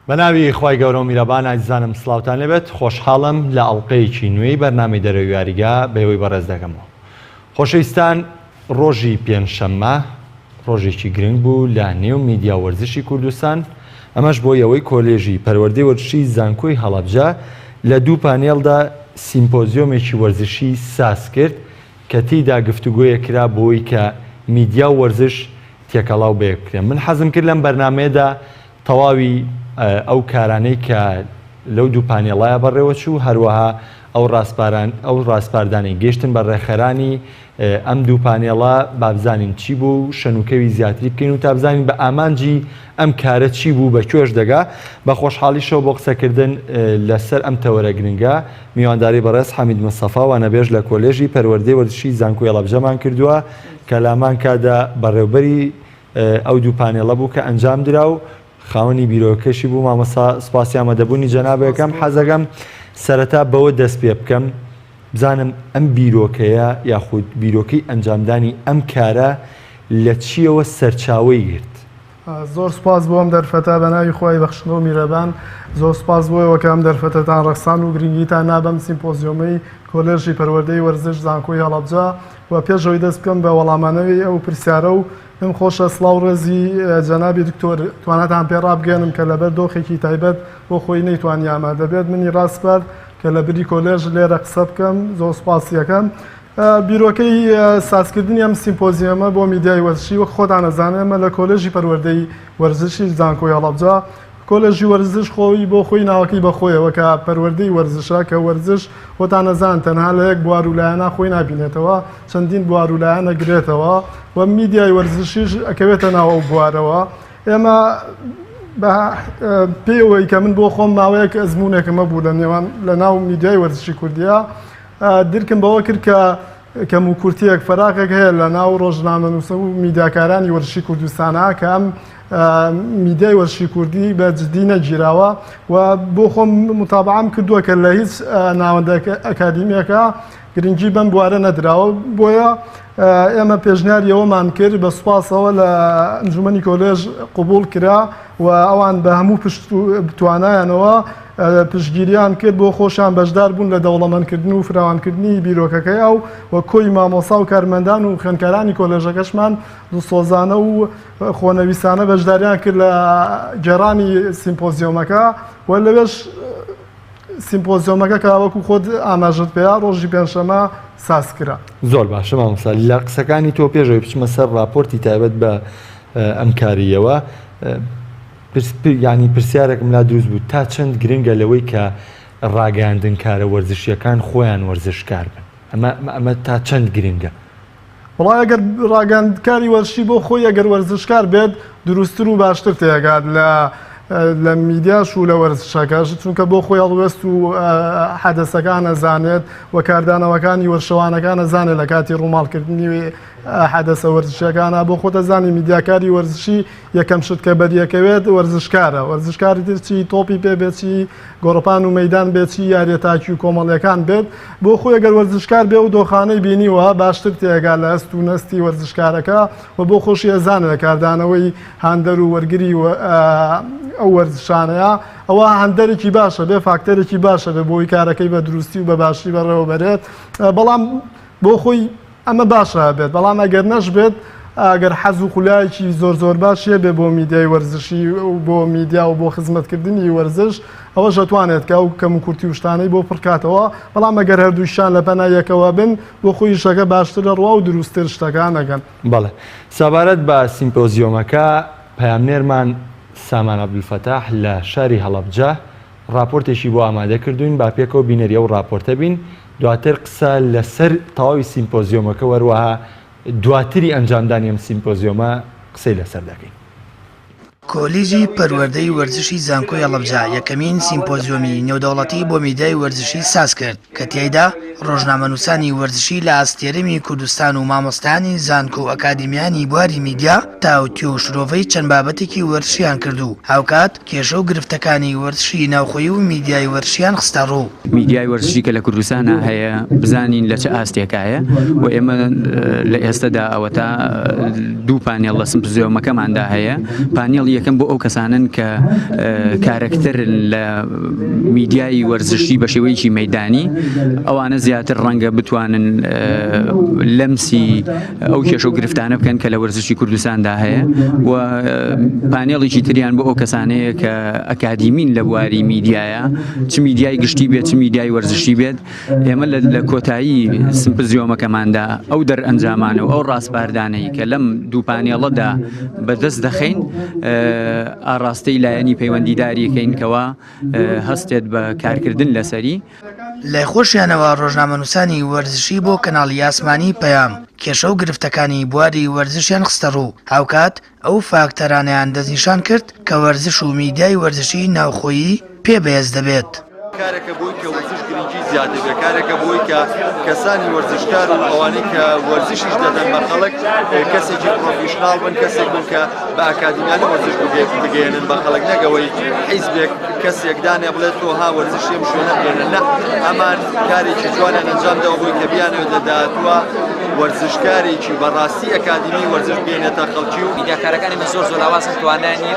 بەناوی خوای گەورە و میرەبان ئازیزانم سڵاوتان لێبێت خۆشحاڵم لە ئەڵلقەیەکی نوێی بەرنامەی دەرەوەی یاریگا بەهۆی بەڕێز دەکەمەوە. خۆشەویستان، ڕۆژی پێنجشەممە ڕۆژێکی گرنگ بوو لە نێو میدیا وەرزشی کوردستان، ئەمەش بۆ ئەوەی کۆلێژی پەروەردەی وەرزشی زانكۆی هەڵەبجە لە دوو پانێڵدا سیمپۆزیۆمێکی وەرزشی ساز کرد کە تێیدا گفتوگۆیە کرا بۆی کە میدیا و وەرزش تێکەڵاو بەیەک بکرێن. من حەزم کرد لەم بەرنامەیەدا تەواوی ئەو کارانەی کە لەو دوو پانێڵایە بەڕێوە چوو، هەروەها ئەو ڕاستپاردانەی گەیشتن بە ڕێکخەرانی ئەم دوو پانێڵە بابزانین چی بوو، شەنوکەوی زیاتری بکەین و تا بزانین بە ئامانجی ئەم کارە چی بوو بە کوێش دەگا. بە خۆشحاڵیشەوە بۆ قسەکردن لەسەر ئەم تەوەرە گرنگە میوانداری بەڕێز حەمید مستەفا وانەبێژ لە کۆلێژی پەروەردەی وەرزشی زانكۆی هەڵەبجەمان کردووە کە لامان کادا بەڕێوەبەری ئەو دوو پانێڵە بوو کە ئەنجام درا و خاوەنی بیرۆکەشی بوو. مامۆستا سوپاسی ئامادەبوونی جەنابەکەم. حەزەکەم سەرەتا بەوە دەست پێ بکەم بزانم ئەم بیرۆکەیە یاخود بیرۆکەی ئەنجامدانی ئەم کارە لە چیەوە سەرچاوەی گرت. زۆر سپاس بۆ ئەم دەرفەتە بە ناوی خۆی بەخشنەوە و میرەبان. زۆر سپاس بۆیەوە کە ئەم دەرفەتەتان ڕەخسان و گرنگیتان نابەم سیمپۆزیۆمەی کۆلێژی پەروەردەی وەرزش زانكۆی هەڵەبجە و پێشەوەی دەست بکەم بە وەڵامانەوەی ئەو پرسیارە و ئەم خۆشە سڵاو ڕێزی جەنابی دکتۆر توانەتان پێ ڕابگەێنم کە لەبەر دۆخێکی تایبەت بۆ خۆی نەیتوانی ئامادەبێت. منی ڕاستپەر کە لە بری کۆلێژ لێرە قسە بکەم زۆر سوپاسیەکەم. بیرۆکەی سازکردنی ئەم سیمپۆزیۆمە بۆ میدیای وەرزشی وەک خۆتان ئەزانن ئێمە لە کۆلێژی پەروەردەی وەرزشی زانكۆی هەڵەبجە کۆلێژی وەرزش خۆی بۆ خۆی ناوەکەی بەخۆیەوە کە پەروەردەی وەرزشە کە وەرزش خۆتان ئەزان تەنها لە یەک بوار و لایەنە خۆی نابینێتەوە، چەندین بوار و لایەنە گرێتەوە و میدیای وەرزشیش ئەکەوێتە ناو ئەو بوارەوە. ئێمە پێوەی کە من بۆ خۆم ماوەیەک ئەزمونێکمە بوو لە ناو میدیای وەرزشی کوردیە درکم بەوە کرد کە کەم و کورتیەک فەراقێک هەیە لە ناو ڕۆژنامەنووسە و میدیاکارانی وەرزشی کوردستانە کە ئەم میدیای وەرزشی کوردی بە جددی نەگیراوە و بۆ خۆم متابعەم کردووە کە لە هیچ ناوەندە ئەکادیمیەکە گرنگی بەم بوارە نەدراوە. بۆیە ئێمە پێشنیاریەوەمان کرد بە سوپاسەوە لە ئەنجومەنی کۆلێژ قبول کرا و ئەوان بە هەموو توانایانەوە پشتگیریان کرد بۆ خۆشیان بەشدار بوون لە دەوڵەمەندکردن و فراوانکردنی بیرۆکەکەی ئەو و کۆی مامۆسا و کارمەندان و خوێندکارانی کۆلێژەکەشمان دڵسۆزانە و خۆنەویسانە بەشداریان کرد لە گێڕانی سیمپۆزیۆمەکە و لەوێش سیمپۆزیۆمەکە کە وەکو خۆت ئاماژت پێیا ڕۆژی پێنجشەممە سازکرا. زۆر باشە مامۆستا، لە قسەکانی تۆ پێشەوەی بچمە سەر راپۆرتی تایبەت بە ئەم کاریەوە ینی پرسیارێکم لا دروست بوو تا چەند گرنگە لەوەی کە ڕاگەاندن کارە وەرزشیەکان خۆیان وەرزشکار بن، ئەمە تا چەند گرنگە؟ وڵای ئەگەر ڕاگەاندکاری وەرزشی بۆ خۆی ئەگەر وەرزشکار بێت دروستتر و باشتر تێگات لە میدیاش و لە وەرزشەکەش، چونکە بۆ خۆی هەڵوێست و حەدەسەکان ئەزانێت و کاردانەوەکانی وەرشەوانەکان ئەزانێت لە کاتی ڕووماڵکردنی حەدەسە وەرزشیەکانە بۆ خۆت ئەزانی میدیاکاری وەرزشی یەکەم شت کە بەریەکەوێت وەرزشکارە، وەرزشکاری ترچی تۆپی پێ بێتی گۆڕپان و مەیدان بێتی یاریەتاکی و کۆمەڵیەکان بێت بۆ خۆی ئەگەر وەرزشکار بێ و دۆخانەی بینیوە باشتر تێگا لە ئەست و نەستی وەرزشکارەکە و بۆ خۆشی ئەزانێت لە کاردانەوەی هاندەر و وەرگری ئەو وەرزشانەیە ئەوە هەندێکی باشە بێ فاکتەرێکی باشە بێ بۆی کارەکەی بە دروستی و بە باشی بەڕێوە بەرێت. بەڵام بۆ خۆی ئەمە باشە بێت، بەڵام ئەگەر نەش بێت ئەگەر حەز و خولایەکی زۆر باشیە بێ بۆ میدیای وەرزشی و بۆ میدیا و بۆ خزمەتکردنی وەرزش ئەوە دەتوانێت کە ئەو کەم و کورتی و شتانەی بۆ پڕکاتەوە، بەڵام ئەگەر هەردووشان لە پەنایەکەوە بن بۆ خۆی شەکە باشتر ڕوا و دروستتر شتەکان ئەگەن. بەڵێ، سەبارەت بە سیمپۆزیۆمەکە پەیامنێرمان سامان عەبدولفەتاح لە شاری هەڵەبجە راپۆرتێکی بۆ ئامادە کردوین، با پێکەوە بینەریە و راپۆرتە بین، دواتر قسە لەسەر تەواوی سیمپۆزیۆمەکە وەروەها دواتری ئەنجامدانی ئەم سیمپۆزیۆمە قسەی لەسەر دەکەین. کۆلێژی پەروەردەی وەرزشی زانكۆی هەڵەبجە یەکەمین سیمپۆزیۆمی نێودەوڵەتی بۆ میدیای وەرزشی ساز کرد کە تیایدا ڕۆژنامەنووسانی وەرزشی لە ئاستێرەمی کوردستان و مامۆستانی زانکۆ و ئەکادیمیانی بواری میدیا تاوتێ و شرۆڤەی چەند بابەتێکی وەرزشیان کردو هاوکات کێشە و گرفتەکانی وەرزشی ناوخۆیی و میدیای وەرزشیان خستە ڕوو. میدیای وەرزشی کە لە کوردستانە هەیە بزانین لە چه ئاستێکایە و ئێمە لە ئێستادا ئەوە تا دوو پانێڵ لە سیمپسزیۆمەکەماندا هەیە. پانێڵ یەکەم بۆ ئەو کەسانن کە کارەکترن لە میدیای وەرزشی بە شێوەیەکی مەیدانی، ئەوانە زیاتر ڕەنگە بتوانن لەمسی ئەو کێشە و گرفتانە بکەن کە لە وەرزشی کوردستاندا هەیە و پانێڵێکی تریان بۆ ئەو کەسانەیە کە ئەکادیمین لە بواری میدیایە، چ میدیای گشتی بێت چ میدیای وەرزشی بێت. ئێمە لە کۆتایی سیمپسزیۆمەکەماندا ئەو دەرئەنجامانە و ئەو ڕاستپاردانەی کە لەم دوو پانێڵەدا بەدەست دەخەین ئاڕاستەی لایەنی پەیوەندیداریەکەین کەوا هەستێت بە کارکردن لەسەری. لای خۆشیانەوە ڕۆژنامەنووسانی وەرزشی بۆ کەناڵی ئاسمانی پەیام کێشە و گرفتەکانی بواری وەرزشیان خستە ڕوو هاوکات ئەو فاکتەرانەیان دەستنیشان کرد کە وەرزش و میدیای وەرزشی ناوخۆیی پێ بەهێز دەبێت. کارێکە بۆی کە وەرزش گرنگی زیادە بێت، کارێکە بۆی کە کەسانی وەرزشکار و ئەوانەی کە وەرزشیش دەدەن بە خەڵک کەسێکی پرۆفیشناڵ بن، کەسێک بن کە بە ئەکادیمیانە وەرزش بگەێنن بە خەڵک، نەگەوەی حیزبێک کەسێک دانێ بڵێت تۆ ها وەرزشی ئەم شوێنە بگەێنن. نە، ئەمان کارێکی جوانیان ئەنجام دەوە بووی کە بیانەوێت دەداتوە وەرزشکارێکی بەڕاستی ئەکادیمی وەرزش بگەێنێتە خەڵکی و میدیاکارەکانی من زۆر لاوازم توانانی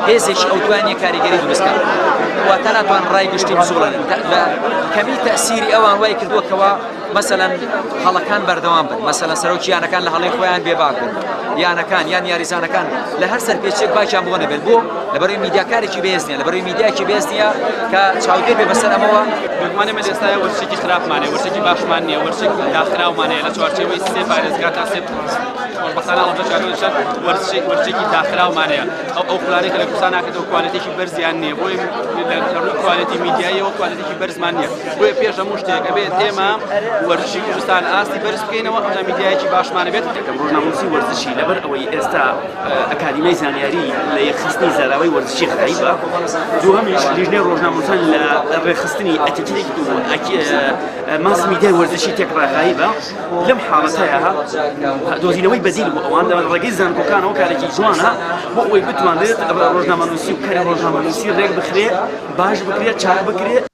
هێزێکی ئەو توانیە کاریگەری دروستکە واتە ناتوان ڕای گشتی بزوڵێن کەمی تەسیری ئەوان وای کردووەکەوە مەسەلەن هەڵەکان بەردەوام بن، مەسەلەن سەرۆکیانەکان لە هەڵەی خۆیان بێباک بن، یانەکان یان یاریزانەکان لە هەر سەرپێچێک باکیان بۆ نەبێت بۆ لەبەرەوەی میدیاکارێکی بێز نییە، لەبەرەوەی میدیاکی بێز نییە کە چاودێر بێ بەسەر ئەمەوە. بگوانێمە ئێستا وەرزشێکی خراپمانێ، وەرزشێکی باشمان نییە، وەرزشێک داخراومانەیە لە چوارچێوەی سێ پارێزگا تا سێ بەسانە وەرزشێکی داخراومانەیە. ئەو خولانەی کە لە کوردستان ناکرێتەوە کوالێتێکی بەرزیان نییە، بۆی لە ڕووی کوالێتی میدیایەوە کوالێتێکی بەرزمان نییە. بۆیە پێش هەموو شتێک ئەبێت ئێمە وەرزشی کوردستان ئاستی بەرز بکەینەوە، ئەو میدیایەکی باشمانە بێت. ڕۆژنامەنووسی وەرزشی لەبەر ئەوەی ئێستا ئەکادیمیای زانیاری لە یەکخستنی زاراوەی وەرزشی خراپە، دووهەمیش لیژنەی ڕۆژنامەنووسان لە ڕێخستنی ئەتیکێتێکی ماس میدیای وەرزشی تێکڕاخایی بە لەم حاڵەتەیە دۆزینەوەی بەزیل بۆ ئەوان لە ڕێگەی زانکۆکانەوە کارێکی جوانە بۆ ئەوەی بتوانێت ڕۆژنامەنووسی و کاری ڕۆژنامەنووسی ڕێک بخرێت، باش بکرێت، چاک بکرێت.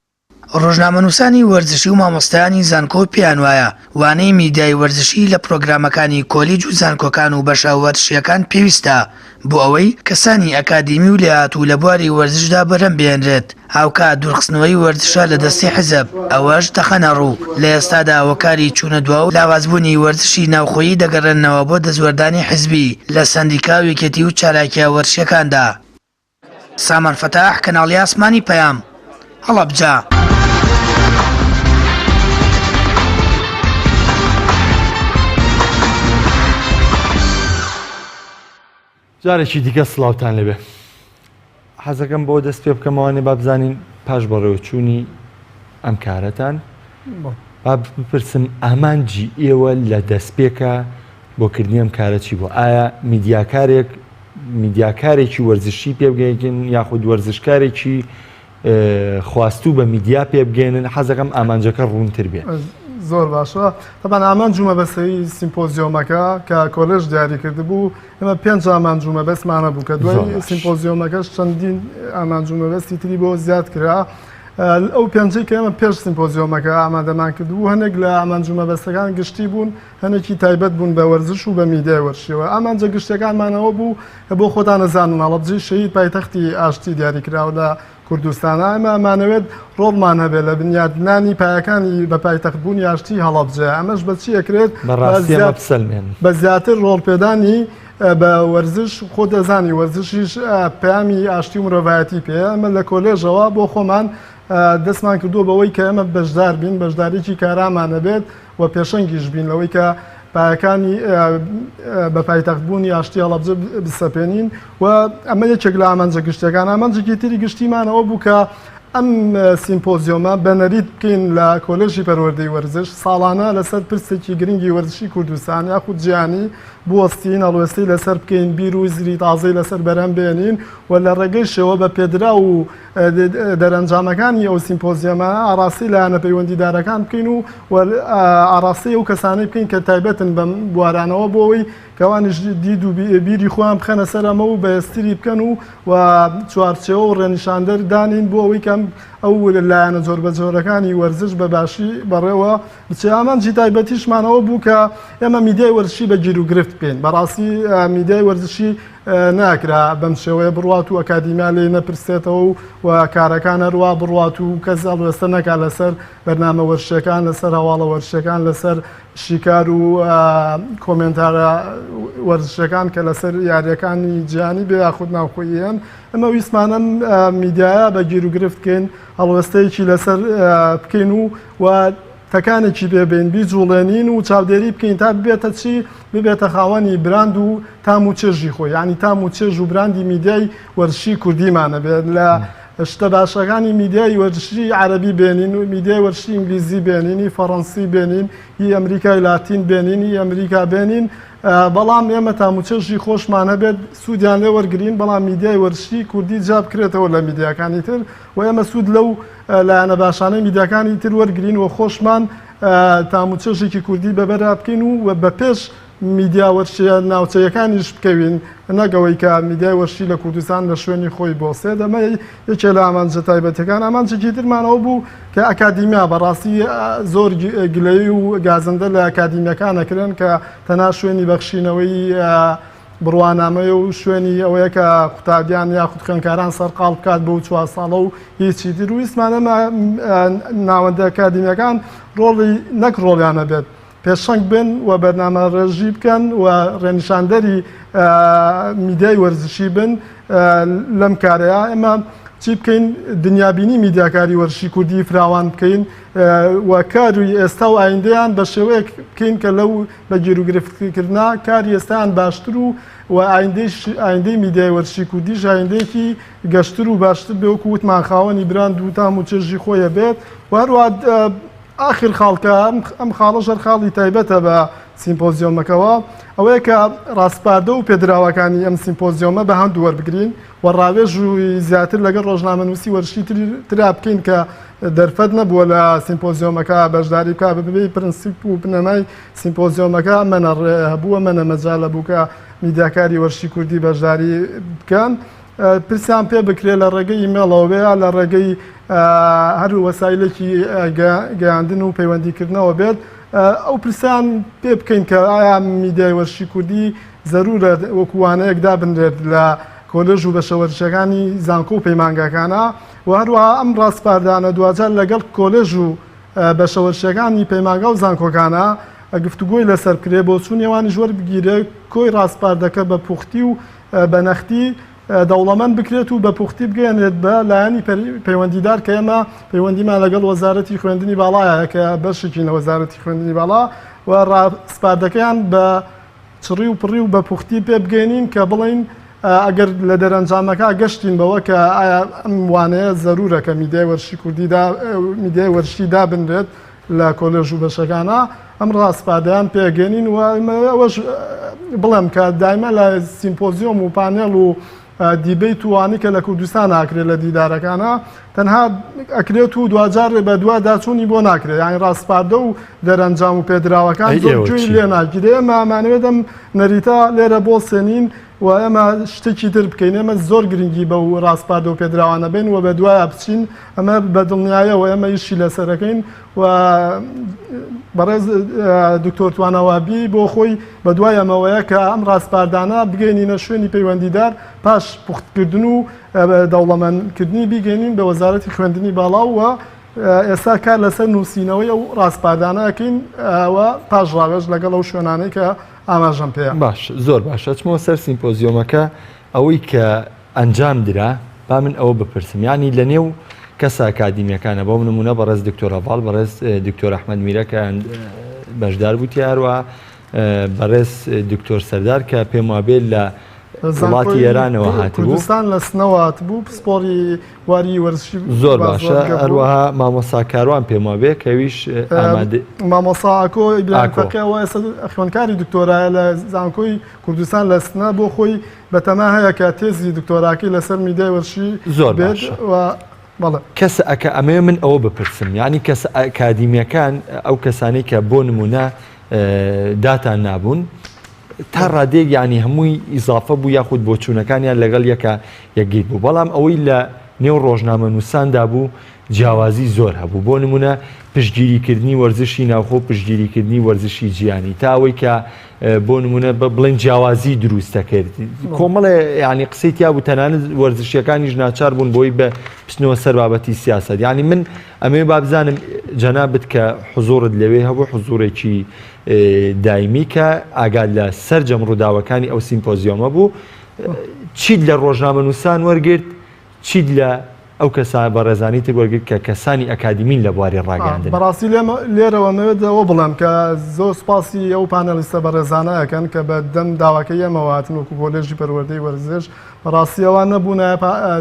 ڕۆژنامەنووسانی وەرزشی و مامۆستایانی زانکۆ پێیان وایە وانەی میدیای وەرزشی لە پرۆگرامەکانی کۆلیج و زانکۆکان و بەشە وەرزشیەکان پێویستە بۆ ئەوەی کەسانی ئەکادیمی و لێهاتوو لە بواری وەرزشدا بەرەم بێنرێت هاوکات دوورخستنەوەی وەرزشە لە دەستی حیزب ئەوەش دەخەنە ڕوو. لە ئێستادا وەکاری چوونە دوا و لاوازبوونی وەرزشی ناوخۆیی دەگەڕێنەوە بۆ دەزوەردانی حیزبی لە سەندیکا و یەکێتی و چالاکیە وەرزشیەکاندا. سامان فەتاح، کەناڵی ئاسمانی پەیام، هەڵەبجە. جارێکی دیکە سڵاوتان لەبێ. حەزەکەم بۆ دەست پێ بکەمەوانێ با بزانین پاش بەڕێوەچوونی ئەم کارەتان با بپرسم ئامانجی ئێوە لە دەستپێکە بۆکردنی ئەم کارە چی بوو؟ ئایا میدیاکارێکی وەرزشی پێبگەین یاخود وەرزشکارێکی خواستوو بە میدیا پێبگەێنن؟ حەزەکەم ئامانجەکە ڕوونتر بێت. زۆر باشە. طبعا ئامانجومە بەسەری سیمپۆزیۆمەکە کە کۆلێژ دیاری کرد بوو، ئێمە 5 ئامانجومە بەسمانە بوو کە دوای سیمپۆزیۆمەکەش چەندین ئامانجومە بەستی تری بۆ زیاد کرا. ئەو پێنجەی کە ئێمە پێش سیمپۆزیۆمەکە ئامادەمان کردبوو هەنێک لە ئامانجومە بەستەکان گشتی بوون، هەنێکی تایبەت بوون بە وەرزش و بە میدیای وەرزشیەوە. ئامانجە گشتەکانمانەوە بوو کە بۆ خۆتان نەزانن هەڵەبجەی شەهید پایتەختی ئاشتی دیاری کراوە لە کوردستانە. ئەمە ئەمانەوێت ڕۆڵمان هەبێت لە بنیادنانی پایەکانی بە پایتەختبوونی ئاشتی هەڵەبجە. ئەمەش بەچی ئەکرێت؟ بە زیاتر ڕۆڵپێدانی بە وەرزش. خۆ دەزانی وەرزشیش پەیامی ئاشتی و مرۆڤایەتی پێ. ئەمە لە کۆلێژەوە بۆ خۆمان دەستمان کردووە بەوەی کە ئەمە بەشدار بین، بەشدارێکی کارامانە بێت و پێشەنگیش بین لەوەی کە پایەکانی بە پایتەختبوونی ئاشتی هەڵەبجە بسەپێنین. و ئەمە یەکێک لە ئامانجە گشتەکان. ئامانجێکی تری گشتیمانەوە بوو کە ئەم سیمپۆزیۆمە بەنەریت بکەین لە کۆلێژی پەروەردەی وەرزش ساڵانە لەسەر پرسێکی گرنگی وەرزشی کوردستان یاخود جیهانی بوەستین هەڵوێستەی لەسەر بکەین بیر و زری تازەی لەسەر بەرەم بێنین و لە ڕێگەی شێوە بە پێدرا و دەرەنجامەکانی ئەو سیمپۆزیۆمە ئاڕاستی لایەنە پەیوەندیدارەکان بکەین و ئاڕاستی ئەو کەسانەی بکەین کە تایبەتن بەم بوارانەوە بۆەوەی کەوانش دید و بیری خۆیان بخەنە سەرەمە و بەێستری بکەن و چوارچێوە و ڕێنیشاندەر دانین بۆ ئەوەی کەم ئەو لایەنە جۆر بە جۆرەکانی وەرزش بە باشی بەڕێوە بچێ ئامانجی تایبەتیشمانەوە بوو کە ئێمە میدیای وەرزشی بە گیر و گرفت بکەین بەڕاستی میدیای وەرزشی ناکرا بەم شێوەیە بڕوات و ئەکادیمیا لێ نەپرسێتەوە و کارەکان هەروە بڕوات و کەس هەڵوێستە نەکا لەسەر بەرنامە وەرزشەکان لەسەر هەواڵە وەرزشەکان لەسەر شیکار و کۆمنتارە وەرزشەکان کە لەسەر یاریەکانی جیهانی بێ یاخود ناوخۆییان ئەمە ویسمانە میدیایە بە گیر و گرفت بکەین هەڵوێستەیەکی لەسەر بکەین و تەکانێکی بێبین بیجوڵێنین و چاودێری بکەین تا ببێتە چی ببێتە خاوەنی براند و تام و چێژی خۆی ینی تام و چێژ و براندی میدیای وەرزشی کوردیمانە بێت لە شتە باشەکانی میدیای وەرزشی عەرەبی بێنین و میدیای وەرزشی ئینگلیزی بێنینی فەڕەنسی بێنین هی ئەمریکای لاتین بێنینی ئەمریکا بێنین بەڵام ئێمە تام و چێژی خۆشمانە بێت سوودیان لێ وەرگین بەڵام میدیای وەرزشی کوردی جا بکرێتەوە لە میدیاکانی تر و ئێمە سوود لەو لایەنە باشانەی میدیاکانی تر وەرگین و خۆشمان تام و چێژێکی کوردی بەبەرا بکەین و بە پێش میدیا وەرزشیە ناوچەیەکانیش بکەوین نەگەوەی کە میدیای وەرزشی لە کوردستان لە شوێنی خۆی بۆسێ دەمە یەکێ لە ئامانجە تایبەتەکان ئامانجێکی ترمانەوە بوو کە ئەکادیمیا بەڕاستی زۆر گلەی و گازندە لە ئەکادیمیەکانەکردن کە تەنها شوێنی بەخشینەوەی بڕوانامەیە و شوێنی ئەوەیە کە قوتابیان یاخود خوێنکاران سەرقاڵ بکات بۆ 4 ساڵە و هیچی تر ویسمانە ناوەندە ئەکادیمیەکان ڕۆڵی نەک ڕۆڵیانە بێت پێشەنگ بن و بەرنامە ڕێژی بکەن و ڕێنیشاندەری میدیای وەرزشی بن لەم کارەیە ئێمە چی بکەین دنیابینی میدیاکاری وەرزشی کوردی فراوان بکەین و کاروی ئێستا و ئایندەیان بە شێوەیەک بکەین کە لەو بە گیر و گرفتکردنا کاری ئێستایان باشتر و ئایندەی میدیای وەرزشی کوردیش ئایندەیەکی گەشتر و باشتر بێ وەکو وتمان خاوەنی براند و تام و چێژی خۆیە بێت و هەروە آخر خاڵکە ئەم خاڵە ژەر خاڵی تایبەتە بە سیمپۆزیۆمەکەەوە ئەوەیە کە ڕاستپاردە و پێدراوەکانی ئەم سیمپۆزیۆمە بە هەند وەربگرین و ڕاوێژ و زیاتر لەگەڵ ڕۆژنامەنووسی وەرزشی ترا بکەین کە دەرفەت نەبووە لە سیمپۆزیۆمەکە بەشداری بکە ببێ پرنسیپ و بنەمای سیمپۆزیۆمەکە ئەمەنە هەبووە منە مەجالە بوو کە میدیاکاری وەرزشی کوردی بەشداری بکەن پرسیان پێ بکرێ لە ڕێگەی ئیمێڵەوەیە لە ڕێگەی هەر وەسایلێکی گەیاندن و پەیوەندیکردنەوە بێت ئەو پرسیان پێ بکەین کە ئایا میدیای وەرزشی کوردی زەرورە وەکووانەیەکدا بنرێت لە کۆلێژ و بەشە وەرزشەکانی زانکۆ و پەیمانگاکانە و هەروەها ئەم ڕاستپاردانە دوجار لەگەڵ کۆلێژ و بەشە وەرزشەکانی پەیمانگا و زانکۆکانە گفتوگۆی لەسەر بکرێ بۆ چوون ێوانی ژوەر بگیرێ کۆی ڕاستپاردەکە بە پوختی و بە نەختی دەوڵەمەند بکرێت و بە پوختی بگەێنێت بە لایەنی پەیوەندیدار کە ئێمە پەیوەندیمان لەگەڵ وەزارەتی خوێندنی باڵایە کە بەشێکی لە وەزارەتی خوێندنی باڵا و ڕاستپاردەکەیان بە چڕی و پڕی و بە پوختی پێ بگەێنین کە بڵین ئەگەر لە دەرەنجامەکە گەشتین بەوە کە ئایا ئەم وانەیە زەرورە کە میدیای وەرزشی کوردیدا میدیای وەرزشی دابنرێت لە کۆلێژ و بەشەکانە ئەم ڕاستپاردەیان پێگەێنین و ئەوەش بڵێم کە دایمە لە سیمپۆزیۆم و پانێڵ و دیبەی توانی کە لە کوردستان ناکرێت لە دیدارەکانە تەنها ئەکرێت و دوجار بە دوا داچوونی بۆ ناکرێت یانی ڕاستپاردە و دەرەنجام و پێدراوەکان جوێی لێ ناگیرێ ئێمە ئەمانوێتم نەریتا لێرە بۆ سێنین و ئێمە شتێکی تر بکەین ئێمە زۆر گرنگی بە و ڕاستپاردە و پێدراوانە بین و بە دوایە بچین ئەمە بە دڵنیایەوە ئێمە ئیشی لەسەرەکەین و بەڕێز دکتۆر توانەوابی بۆ خۆی بە دوای ئەمەوەیە کە ئەم ڕاستپاردانە بگەینینە شوێنی پەیوەندیدار پاش پوختکردن و دەوڵەمەندکردنی بیگەینین بە وەزارەتی خوێندنی باڵا و ئێستا کار لەسەر نووسینەوەی ئەو ڕاستپاردانەکەین و پاش ڕاوێژ لەگەڵ ئەو شوێنانەی کە ئاماژەم پێەیە. باش زۆر باشە چمەوە سەر سیمپۆزیۆمەکە ئەوەی کە ئەنجام درا با من ئەوە بپرسم ینی لە نێو کەسە ئەکادیمیەکانە بۆ نمونە بەڕێز دکتۆر هەڤاڵ بەڕێز دکتۆر ئەحمەد میرە بەشدار بوو تیاروە بەڕێز دکتۆر سەردار کە پێم وابێت لە وڵاتی ئێرانەوە هاتبوو کوردستان لە سنەوات بوو پسپۆری واری وەرزشی زۆر باشە هەروەها مامۆستا کاروان پێما بێ کەویش مامۆساکۆ ئیبراهیمفەقیەوە ئێستا خوێندکاری دکتۆرایە لە زانکۆی کوردستان لە سنە بۆ خۆی بەتەما هەیە کە تێزی دکتۆراکەی لەسەر میدیای وەرزشی زۆر باشە کەس ئەکە ئەمێ من ئەوە بپرسم یعنی کەس ئەکادیمیەکان ئەو کەسانی کە بۆ نمونە داتان نابوون تا ڕادێک ینی هەمووی ئیزافە بوو یاخود بۆ چوونەکانیان لەگەڵ یەکگیت بوو بەڵام ئەوەی لە نێو ڕۆژنامە نووساندا بوو جیاوازی زۆر هەبوو بۆ نمونە پشتگیریکردنی وەرزشی ناوخۆ پشتگیریکردنی وەرزشی جیانی تا ئەوەی کە بۆ نمونە بڵێن جیاوازی دروستە کرد کۆمەڵێ ینی قسەی تیا بوو تەنانەت وەرزشیەکانیش ناچار بوون بۆی بە پستنەوە سەر بابەتی سیاست ینی من ئەمێ بابزانم جەنابەت کە حزۆرت لەوێ هەبوو حزۆرێکی دایمی کە ئاگاد لە سەرجەم ڕووداوەکانی ئەو سیمپۆزیۆمە بوو چیت لە ڕۆژنامە نووسان وەرگرت چیت لە ئەو کەسان بە ڕێزانی تر وەرگرت کە کەسانی ئەکادیمین لە بواری ڕاگەاندن بەڕاستی لێرەوە نەوێتەوە بڵێم کە زۆر سپاسی ئەو پانەلیستە بە ڕێزانەکەن کە بە دەم داواکەی ئەمەواتن وەکو کۆلێژی پەروەردەی وەرزش بەڕاستیەوە نەبوون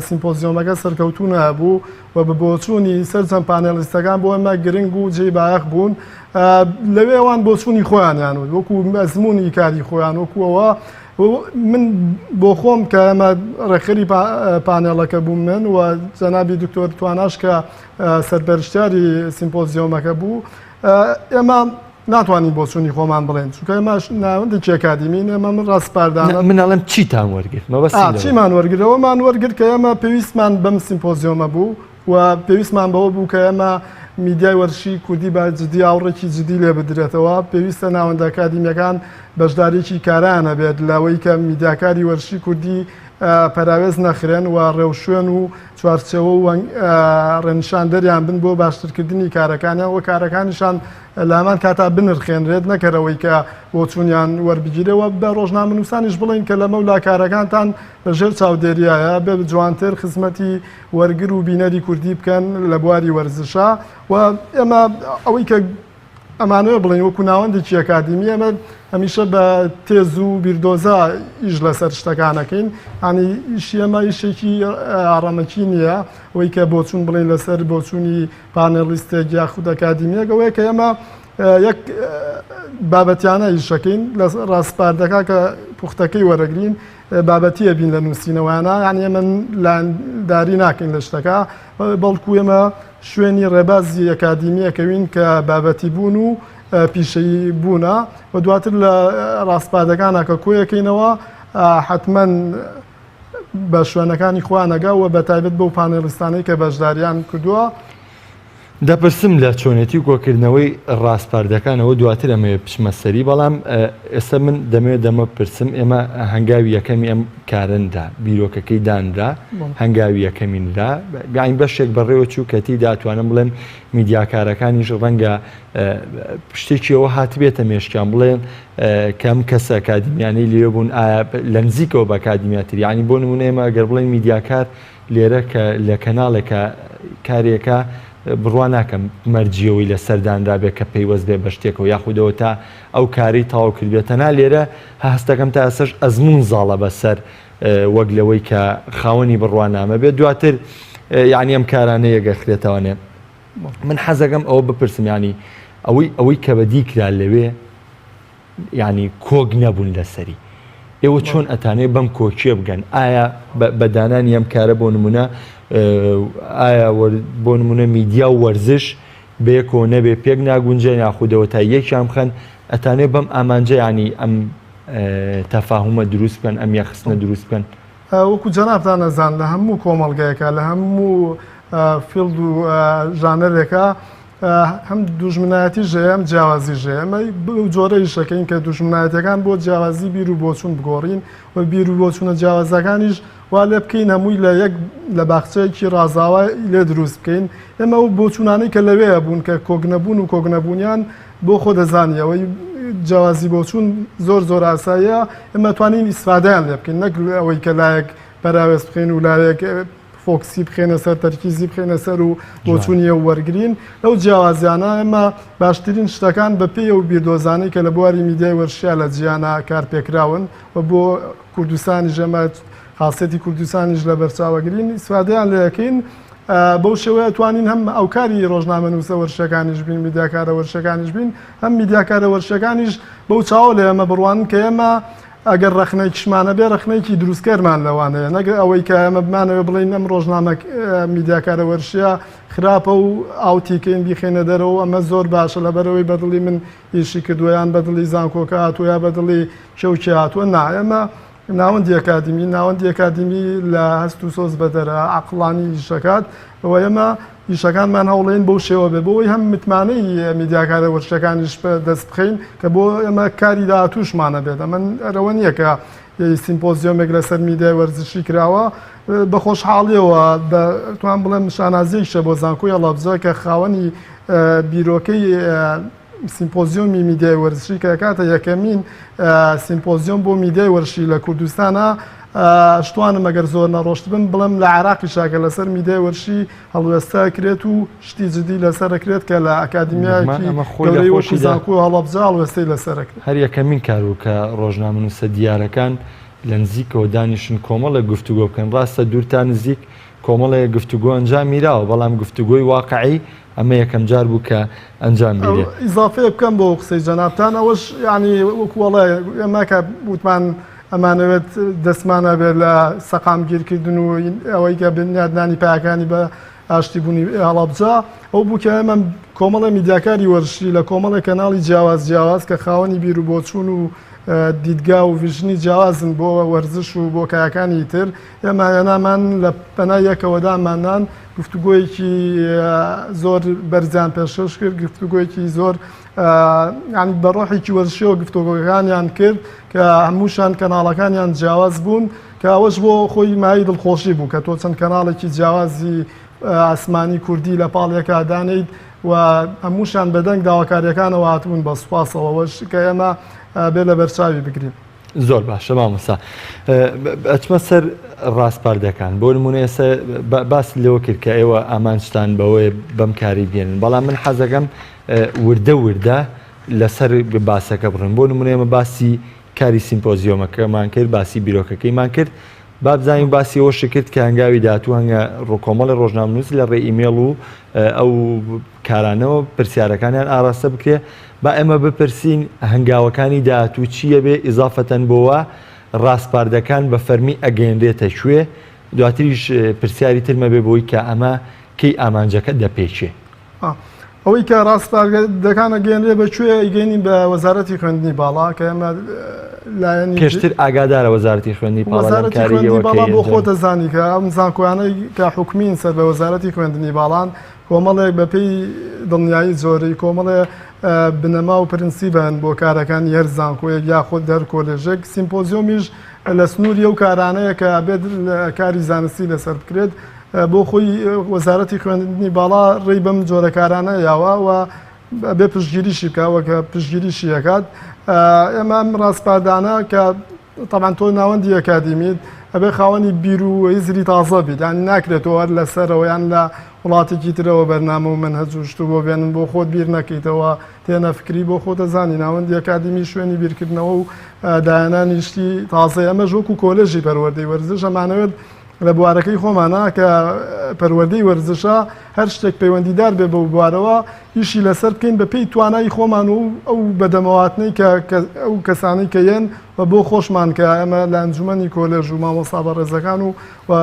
سیمپۆزیۆمەکە سەرکەوتو نەبوو و بە بۆچوونی سەرچەند پانەلیستەکان بۆ ئەمە گرنگ و جێی بایەخ بوون لەوێوان بۆچوونی خۆیانیان وەکو مەزموونی کاری خۆیان وەکوەوە من بۆ خۆم کە ئەمە ڕێکخەری پانێڵەکە بووم من و جەنابی دکتۆر تواناش کە سەرپەرشتیاری سیمپۆزیۆمەکە بوو ئێمە ناتوانین بۆچوونی خۆمان بڵێن چونکە ئێمەش ناوەندێکی ئەکادیمین ئێمە من ڕاستپاردانە منەڵێم چیتان وەرگرت چیمان وەرگرەوەمان وەرگرت کە ئێمە پێویستمان بەم سیمپۆزیۆمە بوو و پێویستمان بەوە بوو کە ئێمە میدیای وەرزشی کوردی با جدی ئاوڕێکی جدی لێ بدرێتەوە پێویستە ناوەندە ئەکادیمیەکان بەشدارێکی کارانە بێت لەوەی کە میدیاکاری وەرزشی کوردی پەراوێز نەخرێن و ڕێوشوێن و چوارچەوە و ڕێنشاندەریان بن بۆ باشترکردنی کارەکانیان و کارەکانیشان لامان کاتا بنرخێنرێت نەکەرەوەی کە بۆ چوونیان وەربگیرەوە بە ڕۆژنامە نووسانیش بڵین کە لە مەولا کارەکانتان بەژێر چاودێریایە بێ جوانتر خزمەتی وەرگر و بینەری کوردی بکەن لە بواری وەرزشە و ئێمە ئەوەی کە ئەمانەوە بڵین وەکو ناوەندێکی ئەکادیمی ئەمە هەمیشە بە تێز و بیردۆزە ئیش لەسەر شتەکانەکەین هەنی ئیشی ئەمە ئیشێکی ئاڕەمەکی نییە ئەوەی کە بۆچوون بڵین لەسەر بۆچوونی پانێلیستێک یاخود ئەکادیمیەک ئەوەیە کە ئێمە یەک بابەتیانە ئیشەکەین لە ڕاستپاردەکە کە پوختەکەی وەرەگرین بابەتیە بین لە نووسینەوەیانە یعنی ئێمە لانداری ناکەین لە شتەکە بەڵکو ئێمە شوێنی ڕێبازی ئەکادیمیەکەوین کە بابەتی بوون و پیشەیی بوونە و دواتر لە ڕاستپادەکانە کە کۆیەکەینەوە حتمما بە شوێنەکانی خوانەگە و بە تایبەت بەو پانێلیستانەی کە بەشداریان کردووە دەپرسم لە چۆنێتی کۆکردنەوەی ڕاستپاردەکانەوە دواتر ئەمێ پشمە سەری بەڵام ئێستا من دەمەوێت دەمە پرسم ئێمە هەنگاوی یەکەمی ئەم کارندا بیرۆکەکەی دانرا هەنگاوی یەکەمینرا بیاین بەشێک بەڕێوە چوو کەتی داتوانم بڵێن میدیاکارەکانیش ڕەنگە شتێکیەوە هاتبێتە مێشکیان بڵێن کەم کەسە ئەکادیمیانەی لێ بوون لە نزیکەوە بە ئەکادیمیاتر ینی بۆ نمونە ئێمە ئەگەر بڵێن میدیاکار لێرە کە لە کەناڵێکە کارێکە بڕوا ناکەم مەرجیەوەی لە سەردانرا بێت کە پەیوەست بێ بە شتێکەوە یاخودەوە تا ئەو کاری تاوا کردبێتەنا لێرە هەستەکەم تا ئەسەش ئەزمون زاڵە بەسەر وەک لەوەی کە خاوەنی بڕوانامە بێت دواتر یعنی ئەم کارانە یەگەخرێتەوەنێ من حەزەکەم ئەوە بپرسم ینی ئەوەی کە بەدی کرا لەوێ ینی کۆگ نەبوون لەسەری ئێوە چۆن ئەتانێ بەم کۆکیە بگەن ئایا بەدانانی ئەم کارە بۆ نمونە ئایا بۆ نمونە میدیا و وەرزش بەیەکۆ نەبێ پێک ناگونجە یاخودەوە تا یەکیان بخەن ئەتانێ بەم ئامانجە ینی ئەم تەفاهمە دروست بکەن ئەم یەخستنە دروست بکەن وەکو جەنابتان نەزان لە هەموو کۆمەڵگەیەکە لە هەموو فیلد و ژانەرێکە هەم دوژمنایەتی ژەیە ئەم جیاوازی ژەیە ئەمە جۆرە ئیشەکەین کە دوژمنایەتەکان بۆ جیاوازی بیر و بۆچوون بگۆڕین و بیر و بۆچوونە جیاوازەکانیش وا لێ بکەین هەمووی لە یەک لە باخچەیەکی ڕازاوە لێ دروست بکەین ئێمە و بۆچوونانەی کە لەوەیە بوون کە کۆگنەبوون و کۆگنەبوونیان بۆ خۆ دەزانیەوەی جیاوازی بۆچوون زۆر ئاساییە ئێمە توانین ئیسفادەیان لێ بکەین نەک ئەوەی کە لایەک پەراوێز بخەین و لایەک فۆکسی بخێنە سەر تەرکیزی بخێنە سەر و بۆچوونیە وەرگین لەو جیاوازیانە ئێمە باشترین شتەکان بە پێی و بیردۆزانەی کە لە بواری میدیای وەرزشیە لە جیانە کارپێکراون و بۆ کوردستانی ژەمە خاصەتی کوردستانیش لە بەرچاوەگرین ئیسفادەیان لە یەکەین بەو شێوەیە توانین هەم ئەو کاری ڕۆژنامە نووسە وەرزشەکانیش بین میدیاکارە وەرزشەکانیش بین هەم میدیاکارە وەرزشەکانیش بەو چاوە لە ئێمە بڕوان کە ئێمە ئەگەر ڕخنەیەکیشمانە بێ ڕخنەیەکی دروستکەرمان لەوانەیە نەگە ئەوەی کە ئەمە بمانەوە بڵین ئەم ڕۆژنامە میدیاکارە وەرزشیە خراپە و ئاوتیکەین بیخێنە دەرەوە ئەمە زۆر باشە لەبەرەوەی بەدڵی من ئیشی کردویان بەدڵی زانکۆکە هاتووە بەدڵی شەوکی هاتووە نا ئێمە ناوەندی ئەکادیمی لە هەست و سۆز بەدەرە عەقڵانی ئیشەکات ئەوە ئێمە ئیشەکانمان هەوڵێن بەو شێوە بێ بۆی هەم متمانەی میدیاکارە وەرزشەکانیش دەست بخەین کە بۆ ئێمە کاری داهاتووشمانە بێت ئەمە ئەرەوە نییە کە سیمپۆزیۆمێک لەسەر میدیای وەرزشی کراوە بە خۆشحاڵیەوە توان بڵێم شانازیەکشە بۆ زانکۆی هەڵەبجە کە خاوەنی بیرۆکەی سیمپۆزیۆمی میدیای وەرزشی کە کاتە یەکەمین سیمپۆزیۆم بۆ میدیای وەرزشی لە کوردستانە شتوانم ئەگەر زۆر نەڕۆشت بن بڵێم لە عێراقی شاکە لەسەر میدیای وەرزشی هەڵوێستا کرێت و شتی جدی لەسەرەکرێت کە لە ئەکادیمیایەکی گەورەی وەکو زانکۆ هەڵەبجە هەڵوێستەی لەسەرەکرێت هەر یەکەمین کار و کە ڕۆژنامە نووسە دیارەکان لە نزیکەوە دانیشن کۆمەڵە گفتوگۆ بکەن ڕاستە دوورتان نزیک کۆمەڵەیە گفتوگۆ ئەنجام میراوە بەڵام گفتوگۆی واقعی ئەمە یەکەم جار بوو کە ئەنجام بێت ئیزافەیە بکەم بۆ قسەی جەنابتان ئەوەش ینی وەکووەڵێ ئەمە کە وتمان ئەمانەوێت دەستمانە بێت لە سەقامگیرکردن و ئەوەی کە بنیادنانی پایەکانی بە ئاشتی بوونی هەڵەبجە ئەو بوو کە ئێمە کۆمەڵە میدیاکاری وەرزشی لە کۆمەڵە کەناڵی جیاواز کە خاوەنی بیر و بۆچوون و دیدگا و ڤژنی جیاوازن بۆ وەرزش و بۆ کایەکانی تر ئێمە هێنامان لە پەنای یەکەوەدامانان گفتوگۆیەکی زۆر بەرزیان پێشکەش کرد گفتوگۆیەکی زۆر ینی بەڕۆحێکی وەرزشیەوە گفتوگۆکانیان کرد کە هەمووشان کەناڵەکانیان جیاواز بوون کە ئەوەش بۆ خۆی مای دڵخۆشی بوو کە تۆ چەند کەناڵێکی جیاوازی ئاسمانی کوردی لە پاڵێکا دانیت و هەمووشان بەدەنگ داواکاریەکانەوە هاتبوون بە سوپاسەوەش کە ئێمە بێ لە بەرچاوی بگرین. زۆر باشە مامۆستا ئەچمە سەر ڕاستپاردەکان بۆ نمونە ئێستا باس لەوە کرد کە ئێوە ئامانجتان بەوەی بەم کاری بێنن بەڵام من حەزەکەم وردە لەسەر باسەکە بڕن بۆ نمونە ئێمە باسی کاری سیمپۆزیۆمەکەمان کرد باسی بیرۆکەکەیمان کرد با بزانین باسی ئەوە شکرد کە هەنگاوی داهاتوو هەنگە ڕۆکۆمەڵی ڕۆژنامەنووس لە ڕێ ئیمێڵ و ئەو کارانەوە پرسیارەکانیان ئاراستە بکرێ با ئێمە بپرسین هەنگاوەکانی داهاتوو چییە بێ ئیزافەتەن بۆوە ڕاستپاردەکان بە فەرمی ئەگەیەنرێتە کوێ دواتریش پرسیاری ترمە بێ بۆی کە ئەمە کەی ئامانجەکە دەپێچێ ئەوەی کە ڕاستپاردەکان ئەگەیەنرێ بەکوێ ئەیگەینین بە وەزارەتی خوێندنی باڵا کە ئێمە پێشتر ئاگادارە وەزارەتی خوێندنی باڵا بۆ خۆ دەزانی کە ئەم زانکۆیانەی کە حکومین سەر بە وەزارەتی خوێندنی باڵان کۆمەڵێک بەپێی دڵنیایی زۆری کۆمەڵێ بنەما و پرنسیبن بۆ کارەکانی هەر زانکۆیەک یاخۆ دەر کۆلێژێک سیمپۆزیۆمیش لە سنووری ئەو کارانەیە کە بێت کاری زانستی لەسەر بکرێت بۆ خۆی وەزارەتی خوێندنی باڵا ڕێی بەم جۆرە کارانە یاوە و بێ پشتگیریشی بکەوە کە پشتگیریشی یەکات ئێمە ئەم ڕاستپاردانە کە تەمان تۆ ناوەندی ئەکادیمیت ئەبێ خاوەنی بیر و هیزری تازە بیت یان ناکرێتەوە هەر لەسەرەوە یان لە وڵاتێکی ترەوە بەرنامە و منهەج و شت بۆ بێنن بۆ خۆت بیر نەکەیتەوە تێنە فکری بۆ خۆ دەزانی ناوەندی ئەکادیمی شوێنی بیرکردنەوە و دایانانی شتی تازە ئەمەش وەکو کۆلێژی پەروەردەی وەرزش ئەمانەوێت لە بوارەکەی خۆمانە کە پەروەردەی وەرزشە هەر شتێک پەیوەندیدار بێ بە بوارەوە ئیشی لەسەر بکەین بە پێی توانای خۆمان و ئەو بەدەمەواتنەی کە ئەو کەسانی کە یەن و بۆ خۆشمان کە ئەمە لە ئەنجومەنی کۆلێژ و مامۆستا بەڕێزەکان و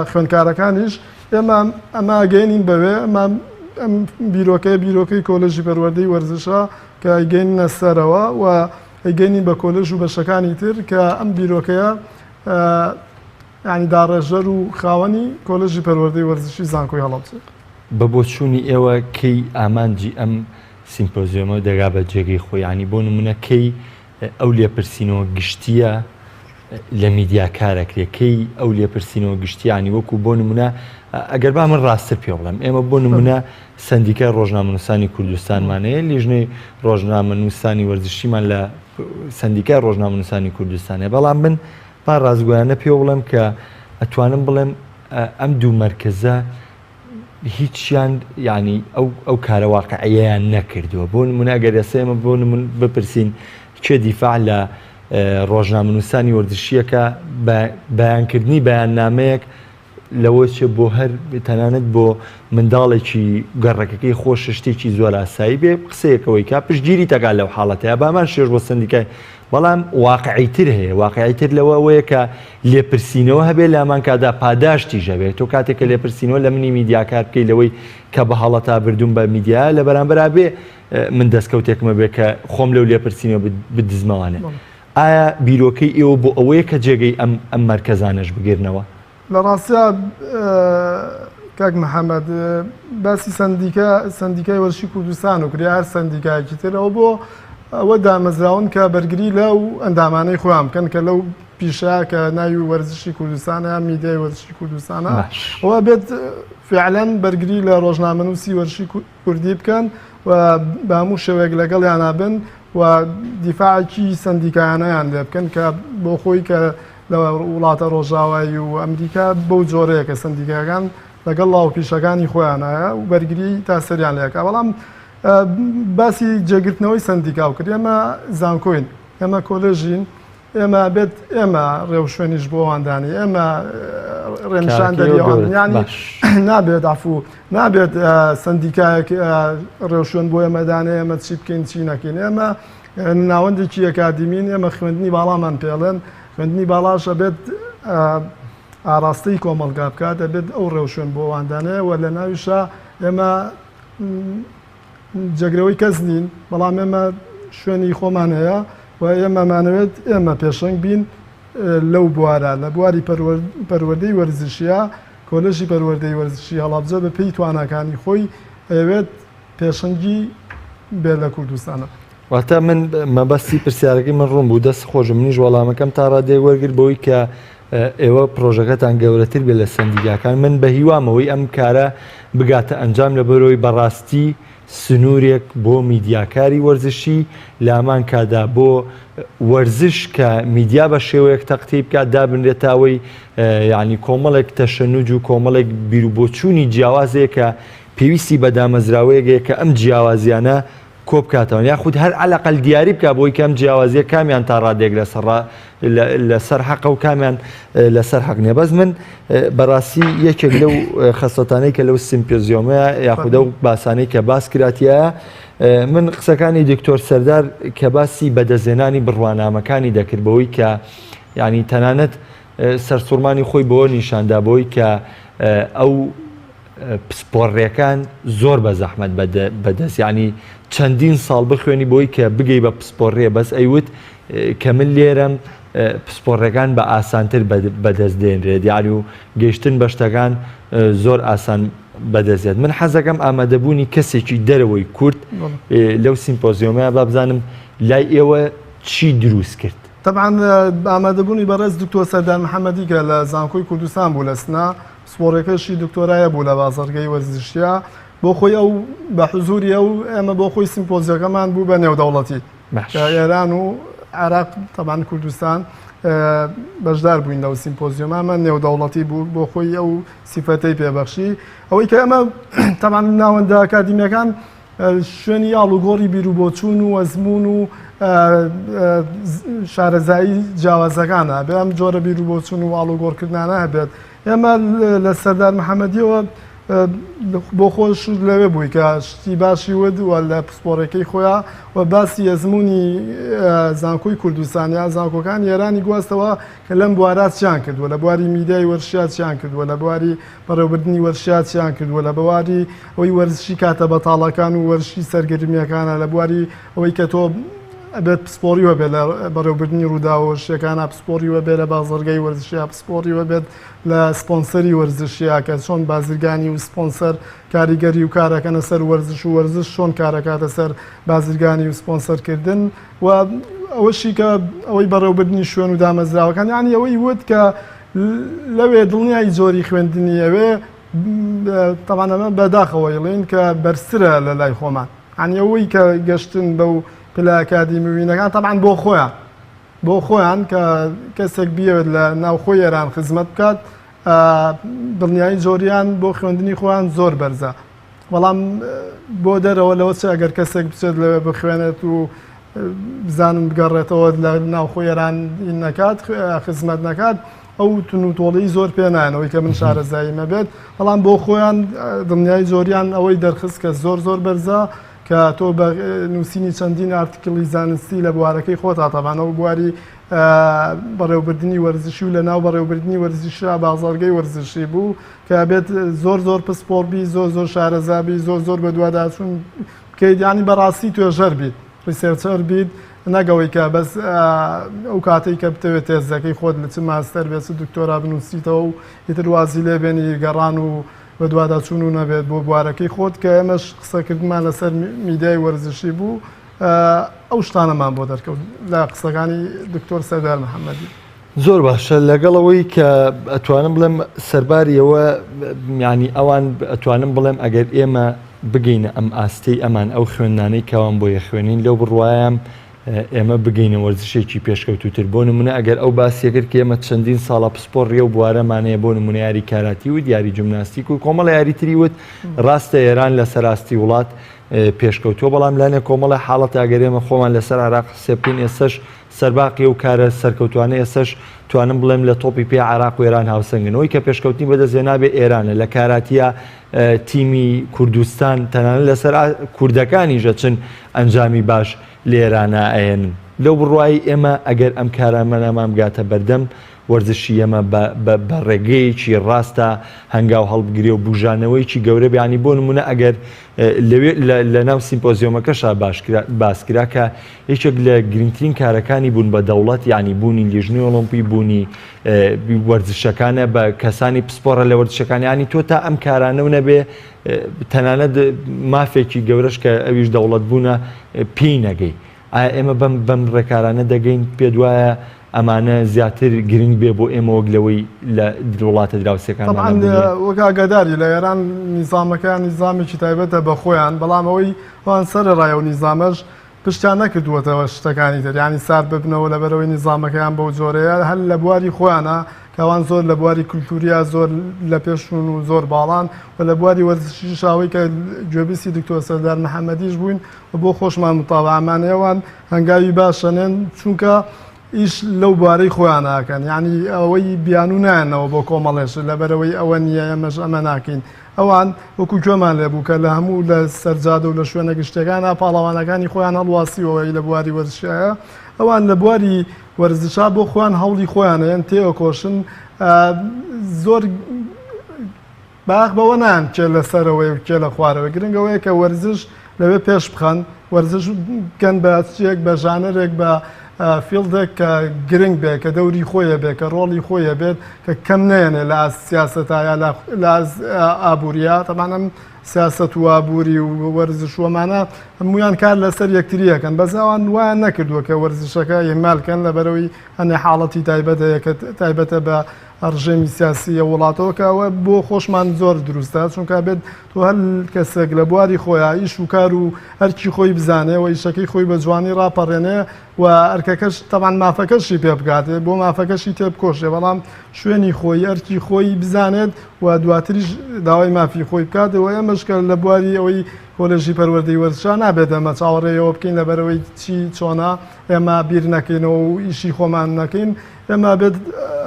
خوێندکارەکانیش ئێمە ئەمە ئەگەینین بەوێ ئەم بیرۆکەی کۆلێژی پەروەردەی وەرزشە کە ئەیگەینە سەرەوە و ئەیگەینین بە کۆلێژ و بەشەکانی تر کە ئەم بیرۆکەیە ینی داڕێژەر و خاوەنی کۆلێژی پەروەردەی وەرزشی زانکۆی هەڵەبجە بە بۆچوونی ئێوە کەی ئامانجی ئەم سیمپۆزیۆمە دەگا بە جێگەی خۆیانی بۆ نمونە کەی ئەو لێپرسینەوە گشتیە لە میدیاکارەکرێکەی ئەو لێپرسینەوە گشتیانی وەکو بۆ نمونە ئەگەر با من ڕاستتر پێ بڵێم ئێمە بۆ نمونە سندیکای ڕۆژنامەنووسانی کوردستانمانەیە لیژنەی ڕۆژنامەنووسانی وەرزشیمان لە سندیکای ڕۆژنامەنووسانی کوردستانە بەڵام من با ڕازگویانە پێ بڵێم کە ئەتوانم بڵێم ئەم دوو مەرکەزە هیچیان ینی ئەو کارە واقعیان نەکردووە. بۆ نمونە ئەگەر ئێسێمە بۆ بپرسین کێ دیفاع لە ڕۆژنامەنووسانی وەرزشیەکە بەیانکردنی بەیاننامەیەک لەوە چێ بۆ هەر تەنانەت بۆ منداڵێکی گەڕەکەکەی خۆش شتێکی زۆر ئاسایی بێ قسەیەکەوەی کا پشتگیری تەگال لەو حاڵەتەیە بامان شێژ بۆ سندیکای بەڵام واقعیتر هەیە واقعیتر لەوەیە کە لێپرسینەوە هەبێت لامان کادا پاداشتی ژەبێت تۆ کاتێککە لێپرسینەوە لە منی میدیاکار بکەی لەوەی کە بە هەڵەتا بردوم بە میدیا لە بەرامبەر بێ من دەستکەوتێکمە بێ کە خۆم لەو لێپرسینەوە بدزمەوانێ. ئایا بیرۆکەی ئێوە بۆ ئەوەیە کە جێگەی ئەم مەرکەزانەش بگیرنەوە؟ لە ڕاستە کاک محەممەد باسی سندیکای وەرزشی کوردستان و کریا هەر سندیکایکی ترەوە بۆ ئەوە دامەزراون کە بەرگری لەو ئەندامانەی خۆیان بکەن کە لەو پیشە کە ناوی وەرزشی کوردستانە میدیای وەرزشی کوردستانە ئەوە بێت فعلەن بەرگری لە ڕۆژنامەنووسی وەرزشی کوردی بکەن و بە هەموو شێوەیەک لەگەڵیان بن و دیفاعکی سندیکایانەیان لێ بکەن کە بۆ خۆی کە لە وڵاتە ڕۆژاوایی و ئەمریکا بەو جۆرەیە کە سندیکەکان لەگەڵ لاو پیشەکانی خۆیانایە و بەرگری تا سەریان لێکە. بەڵام باسی جێگرتنەوەی سندیکا و کرد ئێمە زانكۆین ئێمە کۆلێژین ئێمە بێت ئێمە ڕێو شوێنیش بۆ ئەوەندانی ئێمە ڕێنشان دەریەوە ینی نابێت ئافوو نابێت سندیکایەک ڕێو شوێن بۆ ئێمەدانێ ئێمە چی بکەین چی نەکەین. ئێمە ناوەندێکی ئەکادیمین ئێمە خوێندنی باڵامان پێڵێن خوێندنی باڵاشە بێت ئاراستەی کۆمەلگا بکات دەبێت ئەو ڕێو شوێن بۆ ئەوەندانەیە و لە ناویشە ئێمە جەگرەوەی کەس نین بەڵام ئێمە شوێنی خۆمان هەیە و ئێمەمانەوێت ئێمە پێشەنگ بین لەو بوارە لە بواری پەروەردەی وەرزشیە کۆلێژی پەروەردەی وەرزشی هەڵابجە بە پێی توانەکانی خۆی ئەوێت پێشەنگی بێ لە کوردستانە. واتە من مەبەستی پرسیارەکەی من ڕوون بوو دەست خۆش منیش وەڵامەکەم تا ڕادێ وەرگرت بۆی کە ئێوە پرۆژەکەتان گەورەتر بێ لە سندیگاکان من بە هیوامەوەی ئەم کارە بگاتە ئەنجام لە بەرەوەی بەڕاستی سنوورێک بۆ میدیاکاری وەرزشی لامان کادا بۆ وەرزش کە میدیا بە شێوەیەک تەقتی بکات دابنرێتاوەی یعنی کۆمەڵێک تەشەنوج و کۆمەڵێک بیرروبۆچوونی جیاوازەیە کە پێویستی بە دامەزراوەیەکەیە کە ئەم جیاوازیانە کۆ بکاتەوە یاخود هەر عەلەقەل دیاری بکە بۆی کەم جیاوازیە کامیان تا ڕادێک لەسەر حەقە و کامیان لەسەر حەق نییە. بەس من بەڕاستی یەکێک لەو خەسەتانەی کە لەو سیمپسزیۆمەیە یاخودە و باسانەی کە باس کراتیایە من قسەکانی دکتۆر سەردار کە باسی بەدەستێنانی بڕوانامەکانی دەکردبەوەی کە ینی تەنانەت سەرسوڕمانی خۆی بەوە نیشاندا بۆی کە ئەو پسپۆڕیەکان زۆر بە زەحمەت بەدەست ینی چەندین ساڵ بخوێنی بۆی کە بگەی بە پسپۆڕێ بەس ئەیوت کە من لێرەم پسپۆڕەکان بە ئاسانتر بەدەست دێنرێت یاری و گەیشتن بە شتەکان زۆر ئاسان بەدەستێت. من حەزەکەم ئامادەبوونی کەسێکی دەرەوەی کورد لەو سیمپۆزیۆمەیە با بزانم لای ئێوە چی دروست کرد. طبعا ئامادەبوونی بەڕێز دکتۆر سەردار محەممەدی کە لە زانكۆی کوردستان بوو لە سنا سپۆڕەکەشی دکتۆرایە بوو لە بازرگەی وەرزشیە بۆ خۆی ئەو بە حزوری ئەو ئێمە بۆ خۆی سیمپۆزیەکەمان بوو بە نێودەوڵەتی ئێران و عێراق طبعا کوردستان بەشدار بووین لەو سیمپۆزیۆمە نێودەوڵەتی بوو بۆ خۆی ئەو سیفەتەی پێبەخشی ئەوەی کە ئەمە طبعا ناوەندە ئەکادیمیەکان شوێنی ئاڵوگۆڕی بیرروبۆچوون و ئەزمون و شارەزایی جیاوازەکانە بێ ئەم جۆرە بیرروبۆچوون و ئاڵوگۆڕکردانە هەبێت. ئێمە لە سەردار محەممەدیەوە بۆ خۆش لەوێ بووی کە شتی باشی ود و لە پسپۆڕەکەی خۆیان و باسی ئەزمموی زانكۆی کوردستانیا زانكۆکان ئێرانی گواستەوە کە لەم بوارات چیان کردووە لە بواری میدیای وەرزشیات چیان کردووە لە بواری بەڕێوەبردننی وەرزشیات چیان کردووە لە بواری ئەوەی وەرزشی کاتە بەتاڵەکان و وەرزشی سەرگەرمیەکانە لە بواری ئەوەی کە تۆ ئەبێت پسپۆریوە بێت لە بەڕێوەبردننی ڕووداوە شتەکانە پسپۆریوە بێت لە بازرگەی وەرزشیە پسپۆریوە بێت لە سپۆنسەری وەرزشیە کە چۆن بازرگانی و سپۆنسەر کاریگەری و کارەکەنە سەر وەرزش و وەرزش چۆن کارەکاتە سەر بازرگانی و سپۆنسەرکردن و ئەوەشی کە ئەوەی بەڕێوەبردننی شوێن و دامەزراوەکان یانی ئەوەی وت کە لەوێ دڵنیایی زۆری خوێندنی ئەوێ تەوانەمە بەداخەوەیڵین کە بەرزترە لە لای خۆمان عنی ئەوەی کە گەشتن بەو پلە ئەکادیمیەکان تەمان بۆ خۆیان کە کەسێک بیەوێت لە ناوخۆی ئێران خزمەت بکات دڵنیایی زۆریان بۆ خوێندنی خۆیان زۆر بەرزە بەڵام بۆ دەرەوە لەوە چ ئەگەر کەسێک بچێت لەوێ بخوێنێت و بزانم بگەڕێتەوە لە ناوخۆی ئێران نەکات خزمەت نەکات ئەو تونوتۆڵی زۆر پێ نایەنەوەی کە من شارەزاییمە بێت بەڵام بۆ خۆیان دڵنیایی زۆریان ئەوەی دەرخست کە زۆر زۆر بەرزە کە تۆ بە نووسینی چەندین ئارتیکڵی زانستی لە بوارەکەی خۆتا تەبانەوە بواری بەڕێوەبردننی وەرزشی و لە ناو بەڕێوەبردننی وەرزشا بازاڕگەی وەرزشی بوو کە بێت زۆر زۆر پسپۆربی زۆر زۆر شارەزابی زۆر زۆر بە دوواداچوون کەیدانی بەڕاستی توێژەر بیت ریسێرچەر بیت نەگەوەی کە بەس ئەو کاتێک کە بتەوێت تێزەکەی خۆت لە چ ماستەر بێت دکتۆرا بنووسیتەوە و ئیتر وازی لێ بێنی گەڕان و بە دوواداچوون و نەبێت بۆ بوارەکەی خۆت کە ئێمەش قسەکردمان لەسەر میدیای وەرزشی بوو ئەو شتانەمان بۆ دەرکەوت لە قسەکانی دکتۆر سەردار محەممەدی زۆر باشە لەگەڵەوەی کە ئەتوانم بڵێم سەرباریەوە ینی ئەوان ئەتوانم بڵێم ئەگەر ئێمە بگەینە ئەم ئاستەی ئەمان ئەو خوێندانەی کەوان بۆ یەخوێنین لەو بڕوایم ئێمە بگەینە وەرزشێکی پێشکەوتوتر بۆ نمونە ئەگەر ئەو باسیەکرد کە ئێمە چەندین ساڵە پسپۆر ڕێ و بوارەمانەیە بۆ نمونە یاری کاراتی و دیاری جمناستیک و کۆمەڵە یاریتری وت ڕاستە ئێران لە سەراستی وڵات پێشکەوتووە بەڵام لانێ کۆمەڵە حاڵەت ئەگەر ئێمە خۆمان لەسەر عراق سێبکەین ئێسش سەرباقی و کارە سەرکەوتوانە ئێسش توانم بڵێم لە تۆپی پێ عراق و ئێران هاوسەنگنەوەی کە پێشکەوتنی بەدەستێنابێ ئێرانە لە کاراتیە تیمی کوردستان تەنانەت لەسەر کوردەکانیژە چن ئەنجامی باش لە ئێرانە ئەێنن لەو بڕوایی ئێمە ئەگەر ئەم کارامەنامان بگاتە بەردەم وەرزشی ئەمە بە ڕێگەیەکی ڕاستە هەنگاو هەڵبگرێ و بژانەوەیکی گەورە بیانی بۆ نمونە ئەگەر لە ناو سیمپۆزیۆمەکەشا باسکرا کە هیچێک لە گرنگترین کارەکانی بوون بە دەوڵەت یعنی بوونی لیژنی ئۆلۆمپی بوونی وەرزشەکانە بە کەسانی پسپۆرە لە وەرزشەکانی ینی تۆ تا ئەم کارانە و نەبێ تەنانەت مافێکی گەورەش کە ئەویش دەوڵەت بوونە پێی نەگەی ئایا ئێمە بەم ڕێکارانە دەگەین پێ دوایە ئەمانە زیاتر گرنگ بێ بۆ ئێمە وەگلەوەی لە وڵاتە دراوسەکان وەک ئاگاداری لە ئێران نیزامەکان نیزامێکی تایبەتە بە خۆیان بەڵام ئەوەی وان سەرڕایە و نیزامەش پشتیان نەکردووەتەوە شتەکانی تر ینی سار ببنەوە لەبەرەوەی نیزامەکەیان بەو جۆرەیە هەر لە بواری خۆیانە کەوان زۆر لە بواری کولتوریە زۆر لە پێشون و زۆر باڵان و لە بواری وەرزشی شاوی کە گوێبیستی دکتۆر سەردار محەممەدیش بووین و بۆ خۆشمان متاابعمانەیەوان هەنگاوی باشەنێن چونکە ئیش لەو بارەی خۆیان ناکەن یعنی ئەوەی بیان و نایەنەوە بۆ کۆمەڵێش لەبەرەوەی ئەوە نییە ئەمەش ئەمە ناکەین ئەوان وەکو کوێمان لێبوو کە لە هەموو لە سەرجادە و لە شوێنە گشتەکانە پاڵەوانەکانی خۆیان هەڵواسیەوەی لە بواری وەرزشایە ئەوان لە بواری وەرزشا بۆ خۆیان هەوڵی خۆیانەیەن تێوەکۆشن زۆر باخ بەوە نان کێ لەسەرەوەی و کێ لە خوارەوە گرنگەوەیە کە وەرزش لەوێ پێش بخەن وەرزش بکەن بە چێک بە ژانەرێک بە فیلدێک کە گرنگ بێ کە دەوری خۆیە بێ کە ڕۆڵی خۆیە بێت کە کەم نێنێ لە سیاسەتایە لە ئابوووریە تەمانم سیاست و ئابووری و وەرزشوەمانە هەمویان کار لەسەر یەکتریەکەن بەزاوان وایان نەکردووە کە وەرزشەکە ئێمالکەن لەبەرەوەی هەنێ حاڵەتی تایبەتەیە کە تایبەتە بە ڕژێمی سیاسیە وڵاتەوە کەەوە بۆ خۆشمان زۆر دروستە چونکە بێت تۆ هەر کەسێک لە بواری خۆیان ئیش و کار و هەرکی خۆی بزانێەوە ئیشەکەی خۆی بە جوانی ڕاپەڕێنێ و ئەرکەکەش تەمان مافەکەشی پێ بگاتێ بۆ مافەکەشی تێ بکۆشێ بەڵام شوێنی خۆی ئەرکی خۆی بزانێت و دواتریش داوای مافی خۆی بکاتەوە ئەمەشکە لە بواری ئەوەی کۆلێژی پەروەردەی وەرزشا نابێت ئەمە چاوەڕێەوە بکەین لەبەرەوەی چی چۆنا ئێمە بیر نەکەینەوە و ئیشی خۆمان نەکەین ئێمە بێت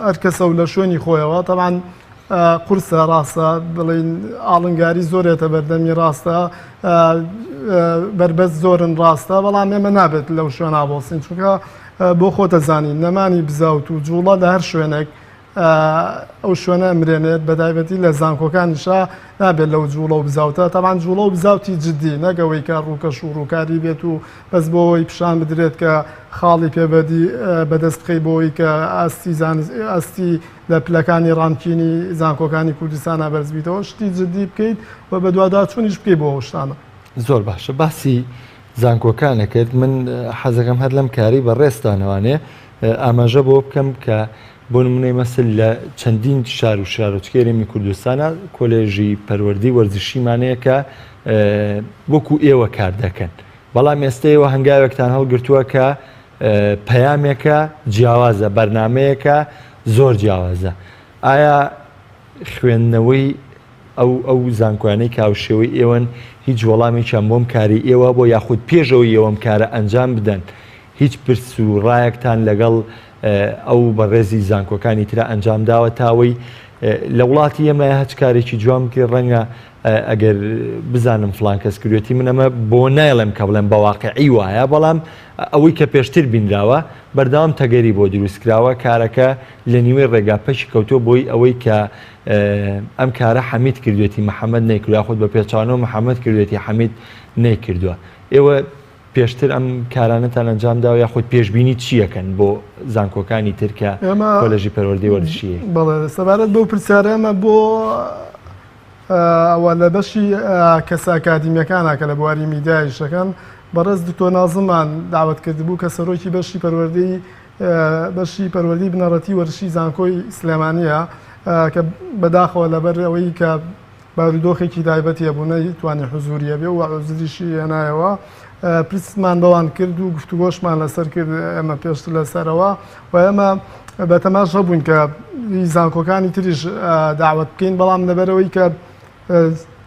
هەر کەسە و لە شوێنی خۆیەوە تەمان قورسە ڕاستە بڵین ئاڵنگاری زۆرێتە بەردەمی ڕاستە بربەست زۆرن ڕاستە بەڵام ئێمە نابێت لەو شوێنە بۆسین چونکە بۆ خۆتە زانین نەمانی بزاوت و جوڵە لە هەر شوێنێک ئەو شوێنە ئەمرێنێت بەدایبەتی لە زانکۆکانیشا نابێت لەو جوڵە و بزاوتە تەمان جوڵە و بزاوتی جددی نەگەوەی کە ڕووکەش و ڕووکاری بێت و بەس بۆەوەی پیشان بدرێت کە خاڵی پێبەدی بەدەست بخەی بۆەوەی کە ئاستی لە پلەکانی ڕامکینی زانکۆکانی کوردستانە بەرزبیتەوە شتی جددی بکەیت و بە دوواداچوونیش بکەی بۆ شتانە زۆر باشە باسی زانکۆکانەکرد من حەزەکەم هەر لەم کاری بە ڕێستانەوانێ ئاماژە بۆ بکەم کە بۆ نمونەی مەسل لە چەندین شار و شارۆچکێرەمی کوردستانە کۆلێژی پەروەردەی وەرزشیمانەیە کە وەکو ئێوە کار دەکەن بەڵام ئێستەیەوە هەنگاوێکتان هەڵگرتووە کە پەیامێکە جیاوازە بەرنامەیەکە زۆر جیاوازە ئایا خوێندنەوەی ئەو زانکۆیانەی کاوشێوەی ئێوەن هیچ وەڵامێکیان بۆم کاری ئێوە بۆ یاخود پێشەوەی ئێوەم کارە ئەنجام بدەن هیچ پرس و ڕایەکتان لەگەڵ ئەو بەڕێزی زانکۆکانی ترە ئەنجام داوە تاوەی لە وڵاتی ئێمە هەچ کارێکی جوام کرد ڕەنگە ئەگەر بزانم فلان کەس کردوێتی من ئەمە بۆ نایڵێم کە بڵێم بە واقعی وایە بەڵام ئەوەی کە پێشتر بینراوە بەردەوام تەگەری بۆ دروستکراوە کارەکە لە نیوەی ڕێگا پەشی کەوتۆ بۆی ئەوەی کە ئەم کارە حەمید کردوێتی محەممەد نەیکردووە خۆت بە پێچانەوە محەممەد کردوێتی حەمید نەیکردووە ئێوە پێشتر ئەم کارانەتان ئەنجام داوە یاخود پێشببینی چیەکەن بۆ زانکۆکانی ترکە کۆلێژی پەروەردەی وەرزشیە بەڵێ سەبارەت بەو پرسیارە ئەمە بۆ ئەوە لە بەشی کەسە ئاکادیمیەکانە کە لە بواری میدیایشەکەن بەڕێز دکتۆر نازممان داوت کردبوو کە سەرۆکی بەشی پەروەردەی بنەڕەتی وەرزشی زانکۆی سلێمانیە کە بەداخەوە لەبەر ئەوەی کە بارودۆخێکی تایبەتی هەبوونەی توانێت حوزوریە بێ و عوزریشی هێنایەوە پرسمان بەوان کرد و گفتوگۆشمان لەسەر کرد ئەمە پێشتر لەسەرەوە و ئێمە بە تەماشا بوون کە زانکۆکانی تریش داوت بکەین بەڵام لەبەرەوەی کە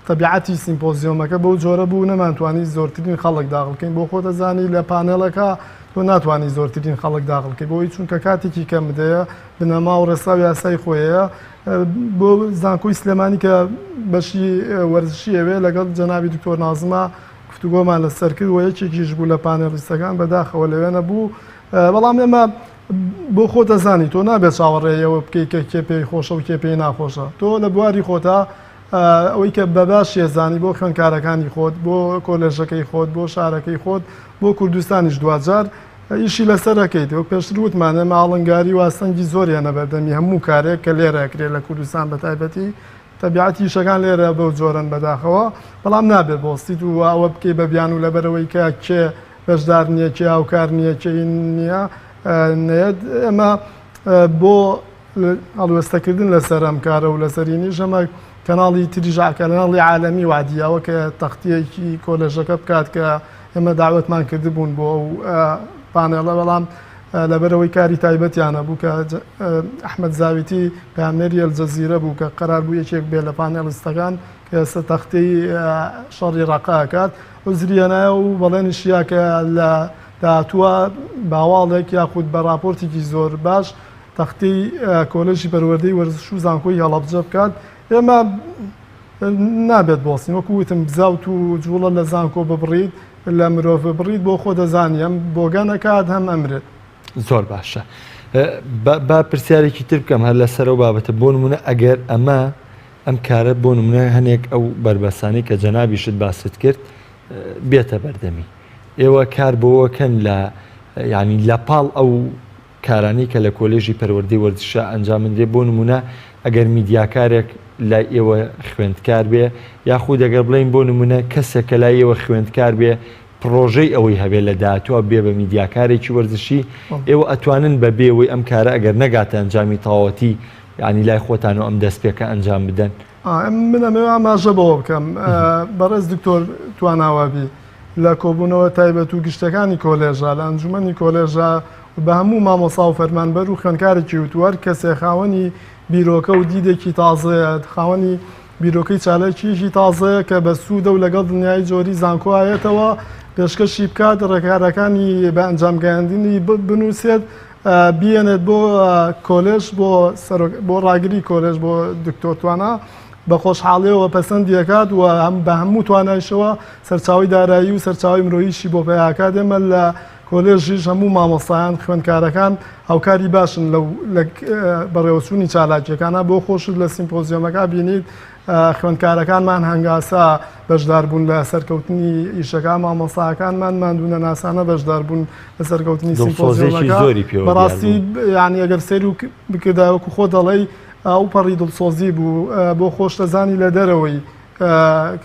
تەبیعەتی سیمپۆزیۆمەکە بەو جۆرە بوو نەمانتوانی زۆرترین خەڵک داخڵکەین بۆ خۆ دەزانی لە پانێڵەکە تۆ ناتوانانی زۆرترین خەڵک داخڵکەی بۆی چونکە کاتێکی کەم بدەیە بنەما و ڕێسا و یاسای خۆیەیە بۆ زانکۆی سلێمانی کە بەشی وەرزشیەوێ لەگەڵ جەنابی دکتۆر نازمە گفتوگۆمان لەسەر کرد و یەکێکیش بوو لە پانێڵیستەکان بەداخەوە لەوێنە بوو بەڵام ئێمە بۆ خۆ دەزانی تۆ نابێت چاوەڕێیەوە بکەی کە کێ پێی خۆشە و کێ پێی ناخۆشە تۆ لە بواری خۆتا ئەوەی کە بەباش شێزانی بۆ خوێندکارەکانی خۆت بۆ کۆلێژەکەی خۆت بۆ شارەکەی خۆت بۆ کوردستانیش دوجار ئیشی لەسەرەکەیت وەک پێشتر وتمانە ماڵنگاری واستەنگی زۆریانە بەردەمی هەموو کارێک کە لێرەکرێت لە کوردستان بە تایبەتی تەبیعەتی شەکان لێرە بەو جۆرن بەداخەوە بەڵام نابێت بۆستیت و ئەوە بکەی بە بیان و لەبەرەوەی کە کێ بەشدار نییە کێ هاوکار نییە کێ نییە نێت ئەمە بۆ هەڵوێستەکردن لەسەر ئەم کارە و لەسەرینی ژەمە کەناڵی تریژا کەناڵی عالەمی وادیاوە کە تەختیەکی کۆلێژەکە بکات کە ئێمە داوەتمان کردبوون بۆ ئەو پانێڵە بەڵام لەبەرەوەی کاری تایبەتیانە بوو کە ئەحمەد زاویتی پامێری ئەلجەزیرە بوو کە قەرار بوو یەکێک بێ لە پانێڵیستەکان کە ئێستا تەختەی شەڕی ڕەقاکات وزریانایە و بەڵێنیشیە کە لە داهاتووە باواڵێک یاخود بە راپۆرتێکی زۆر باش تەختەی کۆلێژی پەروەردەی وەرزش و زانکۆی هەڵەبجە بکات ئێمە نابێت بۆستین وەکو وتم بزاوت و جوڵە لە زانکۆ ببڕیت لە مرۆڤ بڕیت بۆ خۆ دەزانی ئەم بۆگانەکات هەم ئەمرێت زۆر باشە با پرسیارێکی تر بکەم هەر لەسەر و بابەتە بۆ نمونە ئەگەر ئەم کارە بۆ نمونە هەنێک ئەو بربەسانی کە جەنابیشت باست کرد بێتە بەردەمی ئێوە کار بۆەکەن لە ینی لە پاڵ ئەو کارانی کە لە کۆلێژی پەروەردەی وەرزشە ئەنجامدرێ بۆ نمونە ئەگەر میدیاکارێک لای ئێوە خوێندکار بێ یاخود ئەگەر بڵین بۆ نمونە کەسێک کە لای ئێوە خوێندکار بێ پرۆژەی ئەوەی هەبێت لە داهاتووە بێ بە میدیاکارێکی وەرزشی ئێوە ئەتوانن بە بێەوەی ئەم کارە ئەگەر نەگاتە ئەنجامی تەواوەتی ینی لای خۆتان و ئەم دەستپێکە ئەنجام بدەن من ئەمەوە ئاماژە بەوە بکەم بەڕێز دکتۆر تواناوابی لە کۆبوونەوە تایبەت و گشتەکانی کۆلێژە لە ئەنجومەنی کۆلێژە بە هەموو مامۆسا و فەرمانبەر و خوێندکارێکی وتوار کەسێ خاوەنی بیرۆکە و دیدێکی تازەیە خاوەنی بیرۆکەی چالێکیشی تازەیە کە بە سوودە و لەگەڵ دنیای جۆری زانکۆایەتەوە پێشکەشی بکات ڕێکارەکانی بە ئەنجامگەیاندنی بنووسێت بیێنێت بۆ کۆلێژ بۆ ڕاگری کۆلێژ بۆ دکتۆر توانە بە خۆشحاڵیەوە پەسەندیەکات و بە هەموو توانایشەوە سەرچاوی دارایی و سەرچاوی مرۆییشی بۆ پێیاکات ئێمە لە کۆلێژیش هەموو مامۆستایان خوێندکارەکان هاوکاری باشن لە بەڕێوەچوونی چالاکیەکانە بۆ خۆشت لە سیمپۆزیۆمەکە بینیت خوێندکارەکانمان هەنگاسا بەشداربوون لە سەرکەوتنی ئیشەکان مامۆستاکانمان مادونە ناسانە بەشداربوون لە سەرکەوتنی سیمپۆزیۆمەکە بەڕاستی یعنی ئەگەر سەیر و بکردایوەکو خۆ دەڵێ ئەو پەڕی دڵسۆزی بوو بۆ خۆشتەزانی لە دەرەوەی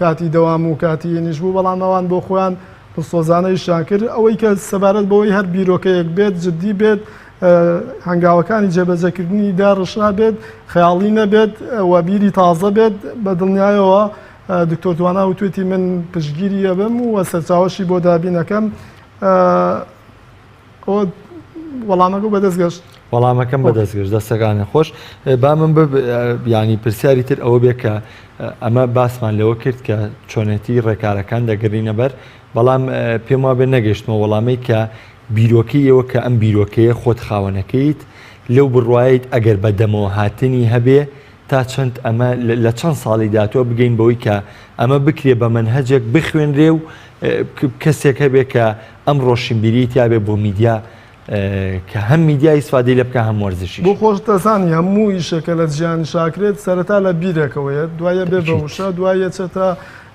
کاتی دەوام و کاتی نیش بوو بەڵام ئەوان بۆ خۆیان دڵسۆزانەیشیان کرد ئەوەی کە سەبارەت بەوەی هەر بیرۆکەیەک بێت جددی بێت هەنگاوەکانی جێبەجەکردنی داڕشا بێت خەیاڵی نەبێت و بیری تازە بێت بە دڵنیایەوە دکتۆر توانە وتوێتی من پشتگیری ئەبم و سەرچاوەشی بۆ دابینەکەم وەڵامەکە بەدەست گەشت وەڵامەکەم بەدەستگرت دەستەکانە خۆش با من ینی پرسیاری تر ئەوە بێ کە ئەمە باسمان لەوە کرد کە چۆنێتی ڕێکارەکان دەگەڕینە بەر بەڵام پێم وا بێ نەگەشتمەوە وەڵامەی کە بیرۆکەی ئەوە کە ئەم بیرۆکەیە خۆت خاوەنەکەیت لەو بڕواایت ئەگەر بە دەمەوە هاتنی هەبێ تا چەند ئەمە لە چەند ساڵی داتوە بگەین بەوەی کە ئەمە بکرێ بە منهەجێک بخوێنرێ و کەسێک هەبێ کە ئەم ڕۆشنبیری تیاابێ بۆ میدیا کە هەم میدیای سوادی لە بکە هەم وەرزشی بۆ خۆش دەزانی هەموو ئیشەکە لە جیانی شاکرێت سەرەتا لە بیرێکەوەیە دوایە بێ بەوشە دوایە چێتە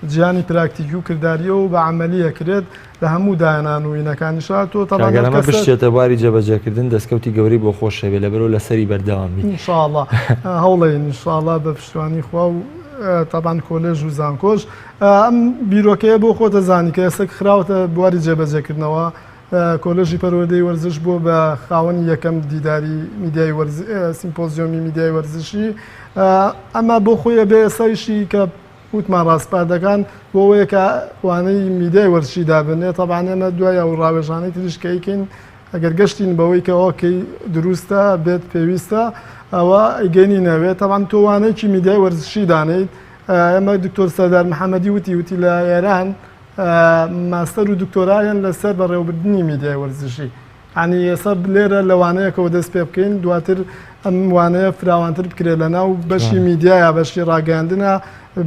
جیانی پراکتیکی و کردداریە و بە عملیەکرێت لە هەموو داهێنان و وینەکانی شاتۆ تاگەرەمە بشتێتە باری جێبەجێکردن دەستکەوتی گەوری بۆ خۆشەوێ لەبەرەوە لەسەری بەردەوامی ئینشاءڵڵا هەوڵێن ئینشاءڵڵا بە پشتوانی خوا و تابان کۆلێژ و زانکۆش ئەم بیرۆکەیە بۆ خۆ دەزانی کە ئێستا خراوەتە بواری جێبەجێکردنەوە کۆلێژی پەروەردەی وەرزش بۆ بە خاوەنی یەکەم دیداری میدیای سیمپۆزیۆمی میدیای وەرزشی ئەمە بۆ خۆیە بێ ئێستایشی کە وتمان ڕاستپاردەکان بۆ ئەوەیە کە وانەی میدیای وەرزشی دابنێت تەبان ئێمە دوایە و ڕاوێژانەی تریشکەیکەین ئەگەر گەشتین بەوەی کە ئۆکەی دروستە بێت پێویستە ئەوە ئەیگەنی نەوێت تەبان تۆوانەیەکی میدیای وەرزشی دانیت ئەمە دکتۆر سەردار محەممەدی وتی لە ئێران ماستەر و دکتۆرایان لەسەر بەڕێوەبردننی میدیای وەرزشی عنی ئێستا لێرە لەوانەیەکەوە دەست پێ بکەین دواتر ئەم وانەیە فراوانتر بکرێت لە ناو بەشی میدیایە بەشی ڕاگەاندنە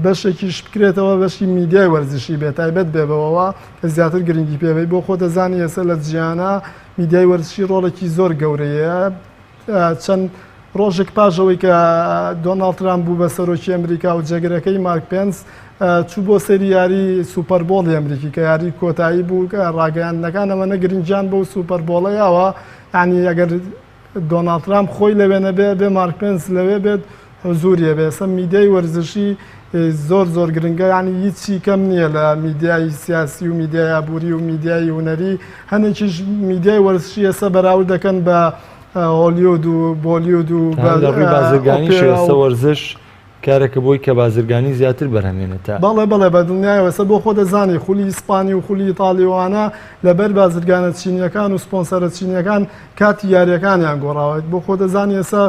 بەشێکیش بکرێتەوە بەشی میدیای وەرزشی بێت تایبەت بێبەوەوە کە زیاتر گرنگی پێوەی بۆ خۆ دەزانی ئێستا لە جیانە میدیای وەرزشی ڕۆڵێکی زۆر گەورەیە چەند ڕۆژێک پاشەوەی کە دۆناڵد ترامپ بوو بە سەرۆکی ئەمریکا و جێگرەکەی مارک پێنس چوو بۆ سەری یاری سوپەربۆڵی ئەمریکی کە یاری کۆتایی بوو کە ڕاگەیاندنەکان ئەمەنە گرنگجان بۆ سوپەربۆڵەیەوە ینی ئەگەر دۆناڵد ترامپ خۆی لەوێنە بێ مارک پێنس لەوێ بێت حزوریە بێ ئێستا میدیای وەرزشی زۆر گرنگە ینی هیچی کەم نییە لە میدیای سیاسی و میدیای ئابووری و میدیای هونەری هەنێکیش میدیای وەرزشی ئێستا بەراورد دەکەن بە هۆلیوود و بۆلیوود و ڕووی بازرگانی شێوەستە وەرزش کارێکە بۆی کە بازرگانی زیاتر بەرهەمێنێتە بەڵێ بە دنیاەوەسە بۆ خۆ دەزانی خولی ئیسپانی و خولی ئیتالیوانە لەبەر بازرگانە چینیەکان و سپۆنسەرە چینیەکان کاتی یاریەکانیان گۆڕاوێت بۆ خۆ دەزانی ئێستا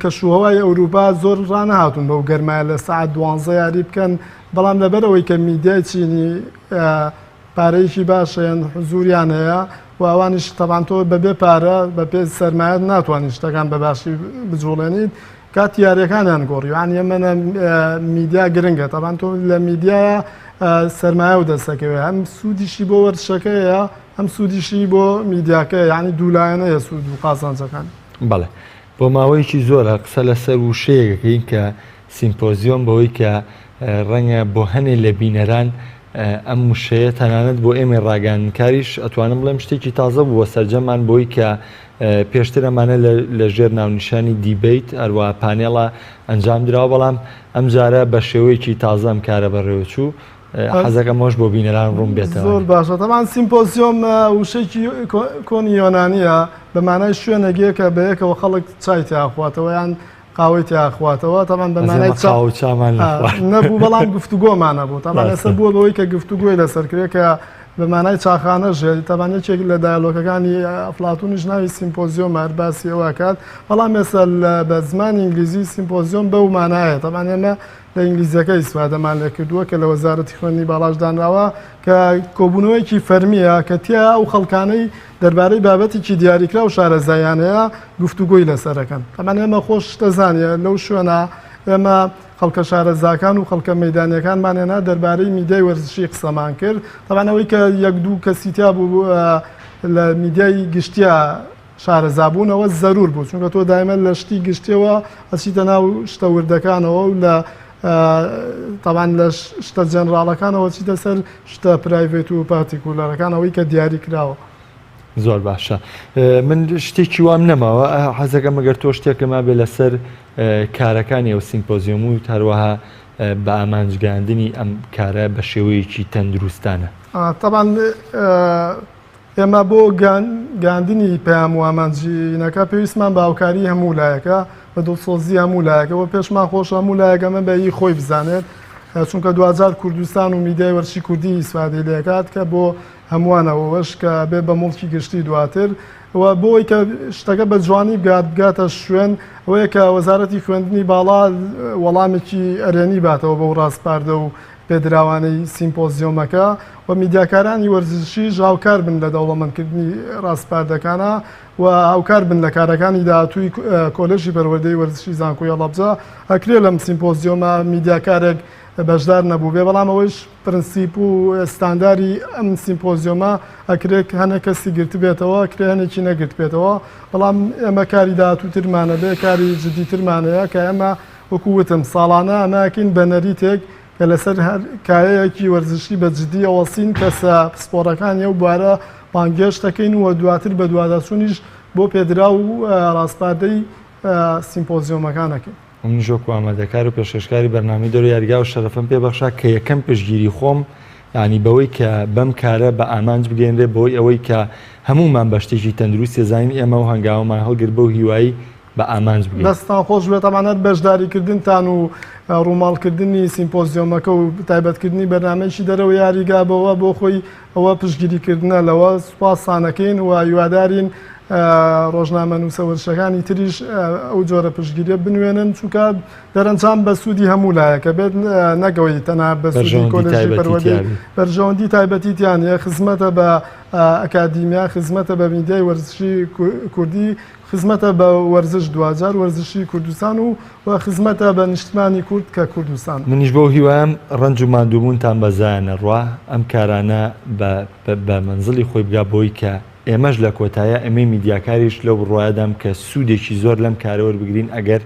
کەشوهەوای ئەوروپا زۆر ڕانەهاتون بەو گەرمایە لە سعات 12 یاری بکەن بەڵام لەبەرەوەی کە میدیای چینی پارەیەکی باشیان حزوریان هەیە و ئەوانیش تەبانتۆ بەبێ پارە بە پێ سەرمایەت ناتوانین شتەکان بە باشی بجوڵێنیت کات یاریەکانیان گۆڕی وان ئێمە میدیا گرنگە تەبان تۆ لە میدیایە سەرمایە و دەستەکەوێ هەم سوودیشی بۆ وەرزشەکەیە هەم سوودیشی بۆ میدیاکە یعنی دوولایەنەیە سوود و قازانجەکان بەڵێ بۆ ماوەیەکی زۆرە قسە لەسەر وشەیەکەکەین کە سیمپۆزیۆم بەوەی کە ڕەنگە بۆ هەنێ لە بینەران ئەم وشەیە تەنانەت بۆ ئێمە ڕاگەاندنکاریش ئەتوانم بڵێم شتێکی تازە بووە سەرجەمان بۆی کە پێشتر ئەمانە لە ژێر ناونیشانی دیبیت هەروە پانێڵە ئەنجام درراوە بەڵام ئەم جارە بە شێوەیەکی تازە ئەم کارە بەڕێوەچوو حەزەکە مۆش بۆ بینەران ڕوون بێتەوە زۆر باشە تەمان سیمپۆزیۆم وشەیەکی کۆنی یۆنانیە بەمانای شوێنەگەیە کە بەیەکەوە خەڵک چای تیاخواتەوە یان قاوەی تیاخواتەوە تەمان بەمانای چامان نەبوو بەڵام گفتوگۆمانە بوو تەمان ئێستا بووە بەوەی کە گفتوگۆی لەسەرکرێت کە بەمانای چاخانە ژێری تەبانێکێک لە دایلۆکەکانی ئەفلاتونیش ناوی سیمپۆزیۆم هەرباسی ئەوە کات بەڵام ئێستا بە زمانی ئینگلیزی سیمپۆزیۆم بەو مانایە تەمان ئێمە لە ئینگلیزیەکە ئیسفادەمان لێ کردووە کە لە وەزارەتی خوێندنی باڵاشدانراوە کە کۆبوونەوەیکی فەرمیە کە تیا ئەو خەڵکانەی دەربارەی بابەتێکی دیاریکرا و شارەزایانەیە گفتوگۆی لەسەرەکەن تەمان ئێمە خۆش دەزانێ لەو شوێنە ئێمە خەڵکە شارەزاکان و خەڵکە مەیدانیەکانمانێنا دەربارەی میدیای وەرزشی قسەمان کرد تەبانەوەی کە یەک دوو کەسیتیا بوو لە میدیای گشتیا شارەزابوونەوە زەرور بوو چونکە تۆ دایمە لە شتی گشتیەوە ئەچیتە ناو شتە وردەکانەوە و لە تەبان لە شتە جەنراڵەکانەوە چیتە سەر شتە پرایڤێت و پارتیکولەرەکانەوەی کە دیاری کراوە زۆر باشە من شتێکی وام نەماوە حەزەکەم ئەگەر تۆ شتێکەما بێ لەسەر کارەکانی ئەو سیمپۆزیۆم و هەروەها بە ئامانجگاندنی ئەم کارە بە شێوەیەکی تەندروستانە تەبان ئێمە بۆ گاندنی پەیام و ئامانجینەکە پێویستمان باوکاری هەموو لایەکە بە دڵسۆزی هەموو لایەکەوە پێشمان خۆش هەموو لایەکەمە بە هی خۆی بزانێت چونکە دوجار کوردستان و میدیای وەرزشی کوردی ئیسفادەی لێ دەکات کە بۆ هەمووانەوەش کە بێ بە مڵکی گشتی دواتر و بۆی کە شتەکە بە جوانی بگاتە شوێن ئەوەیە کە وەزارەتی خوێندنی باڵا وەڵامێکی ئەرێنی باتەوە بەو ڕاستپاردە و پێدراوانەی سیمپۆزیۆمەکە و میدیاکارانی وەرزشی هاوکار بن لە دەوڵەمەندکردنی ڕاستپاردەکانە و هاوکار بن لە کارەکانی داهاتووی کۆلێژی پەروەردەی وەرزشی زانکۆی هەڵەبجە ئەکرێ لەم سیمپۆزیۆمە میدیاکارێک بەشدار نەبوو بێ بەڵام ئەوەش پرنسیپ و ئستانداری ئەم سیمپۆزیۆمە ئەکرێت هەنە کەسی گرت بێتەوە کرێ هەنێکی نەگرت بێتەوە بەڵام ئێمە کاری داهاتووترمانە بێ کاری جدیترمانەیە کە ئێمە وەکووتم ساڵانە ئەماکەین بە نەریتێک کە لەسەر کایەیەکی وەرزشی بە جددی ئەوەسین کەسە پسپۆرەکانی ئەو بوارە بانگێشتەکەین و دواتر بە دووادەچوونیش بۆ پێدرا و ڕاستپاردەی سیمپۆزیۆمەکانەکەین. من ژۆکو ئامادەکار و پێشکەشکاری بەرنامەی دەرۆ یاریگا و شەرەفم پێبەخشا کە یەکەم پشتگیری خۆم ینی بەوەی کە بەم کارە بە ئامانج بگەێنرێ بۆی ئەوەی کە هەمومان بە شتێکی تەندروستی زانین ئێمە و هەنگاومان هەڵگر بەو هیوایی بە ئامانج بگەین. دەستان خۆش بێت ئەمانەت بەشداریکردنتان و ڕووماڵکردنی سیمپۆزیۆمەکە و تایبەتکردنی بەرنامەیەکی دەرەوە یاریگا بەوە بۆ خۆی ئەوە پشتگیریکردنە لەوە سوپاسانەکەین و هیوادارین ڕۆژنامە نووسە وەرزشەکانی تریش ئەو جۆرە پشتگیریە بنوێنن چونکە دەرەنجام بە سوودی هەموو لایەکە بێت نەگەوەی تەنها بە سوودی کۆلێژی پەروەردەی بەرژەوەندی تایبەتیتیانە خزمەتە بە ئەکادیمیا خزمەتە بە میدیای وەرزشی کوردی خزمەتە بە وەرزش دوجار وەرزشی کوردستان و خزمەتە بە نیشتمانی کورد کە کوردستان. منیش بۆ هیوایم ڕنج و ماندووبوونتان بەزایەنە ڕوا ئەم کارانە بە منزڵی خۆی بگا بۆی کە ئێمەش لە کۆتایە ئەمەی میدیاکاریش لەو ڕۆیادام کە سوودێکی زۆر لەم کارەوە بگرین ئەگەر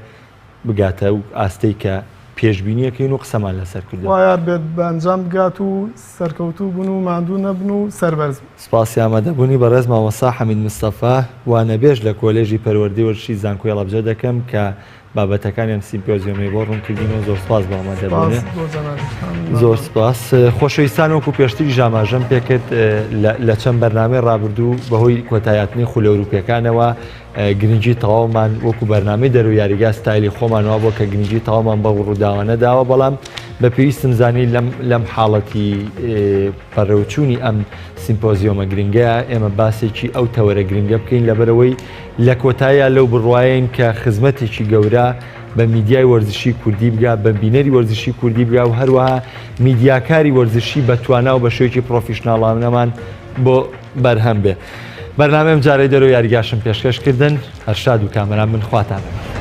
بگاتە و ئاستەی کە پێشبینیەکەین و قسەمان لەسەر کردو وایار بێت بەنجام بگات و سەرکەوتوو بن و ماندوو نەبن و سەربەرز. سپاسی ئامادەبوونی بەڕێز مامۆستا حەمید مستەفا وانەبێژ لە کۆلێژی پەروەردەی وەرزشی زانکۆی هەڵەبجە دەکەم کە بابەتەکانیان سیمپۆزیۆمی بۆ ڕوونکردینەوە زۆر سپاس بە ئامادەبوونێ. زۆر سپاس. خۆشەویستان وەکو پێشتری ژاماژەم پێکرد لە چەند بەرنامەی ڕابردوو بەهۆی کۆتاییاتنی خولە ئەوروپیەکانەوە گرنگی تەواومان وەکو بەرنامەی دەرۆ یاریگا ستایلی خۆمانەوە بۆ کە گرنگی تەواومان بە ڕووداوانە داوە بەڵام بە پێویستم زانی لەم حاڵەتی پەڕێوچوونی ئەم سیمپۆزیۆمە گرنگەیە ئێمە باسێکی ئەو تەوەرە گرنگە بکەین لەبەرەوەی لە کۆتاییە لەو بڕواین کە خزمەتێکی گەورە بە میدیای وەرزشی کوردی بگا بە بینەری وەرزشی کوردی بگا و هەروەها میدیاکاری وەرزشی بەتوانا و بە شێوەیەکی پرۆفیشناڵانەمان بۆ بەرهەم بێ. بەرنامەم جارەی دەرۆ یاریگاشم پێشکەشکردن هەر شاد و کامەران من خواتانە.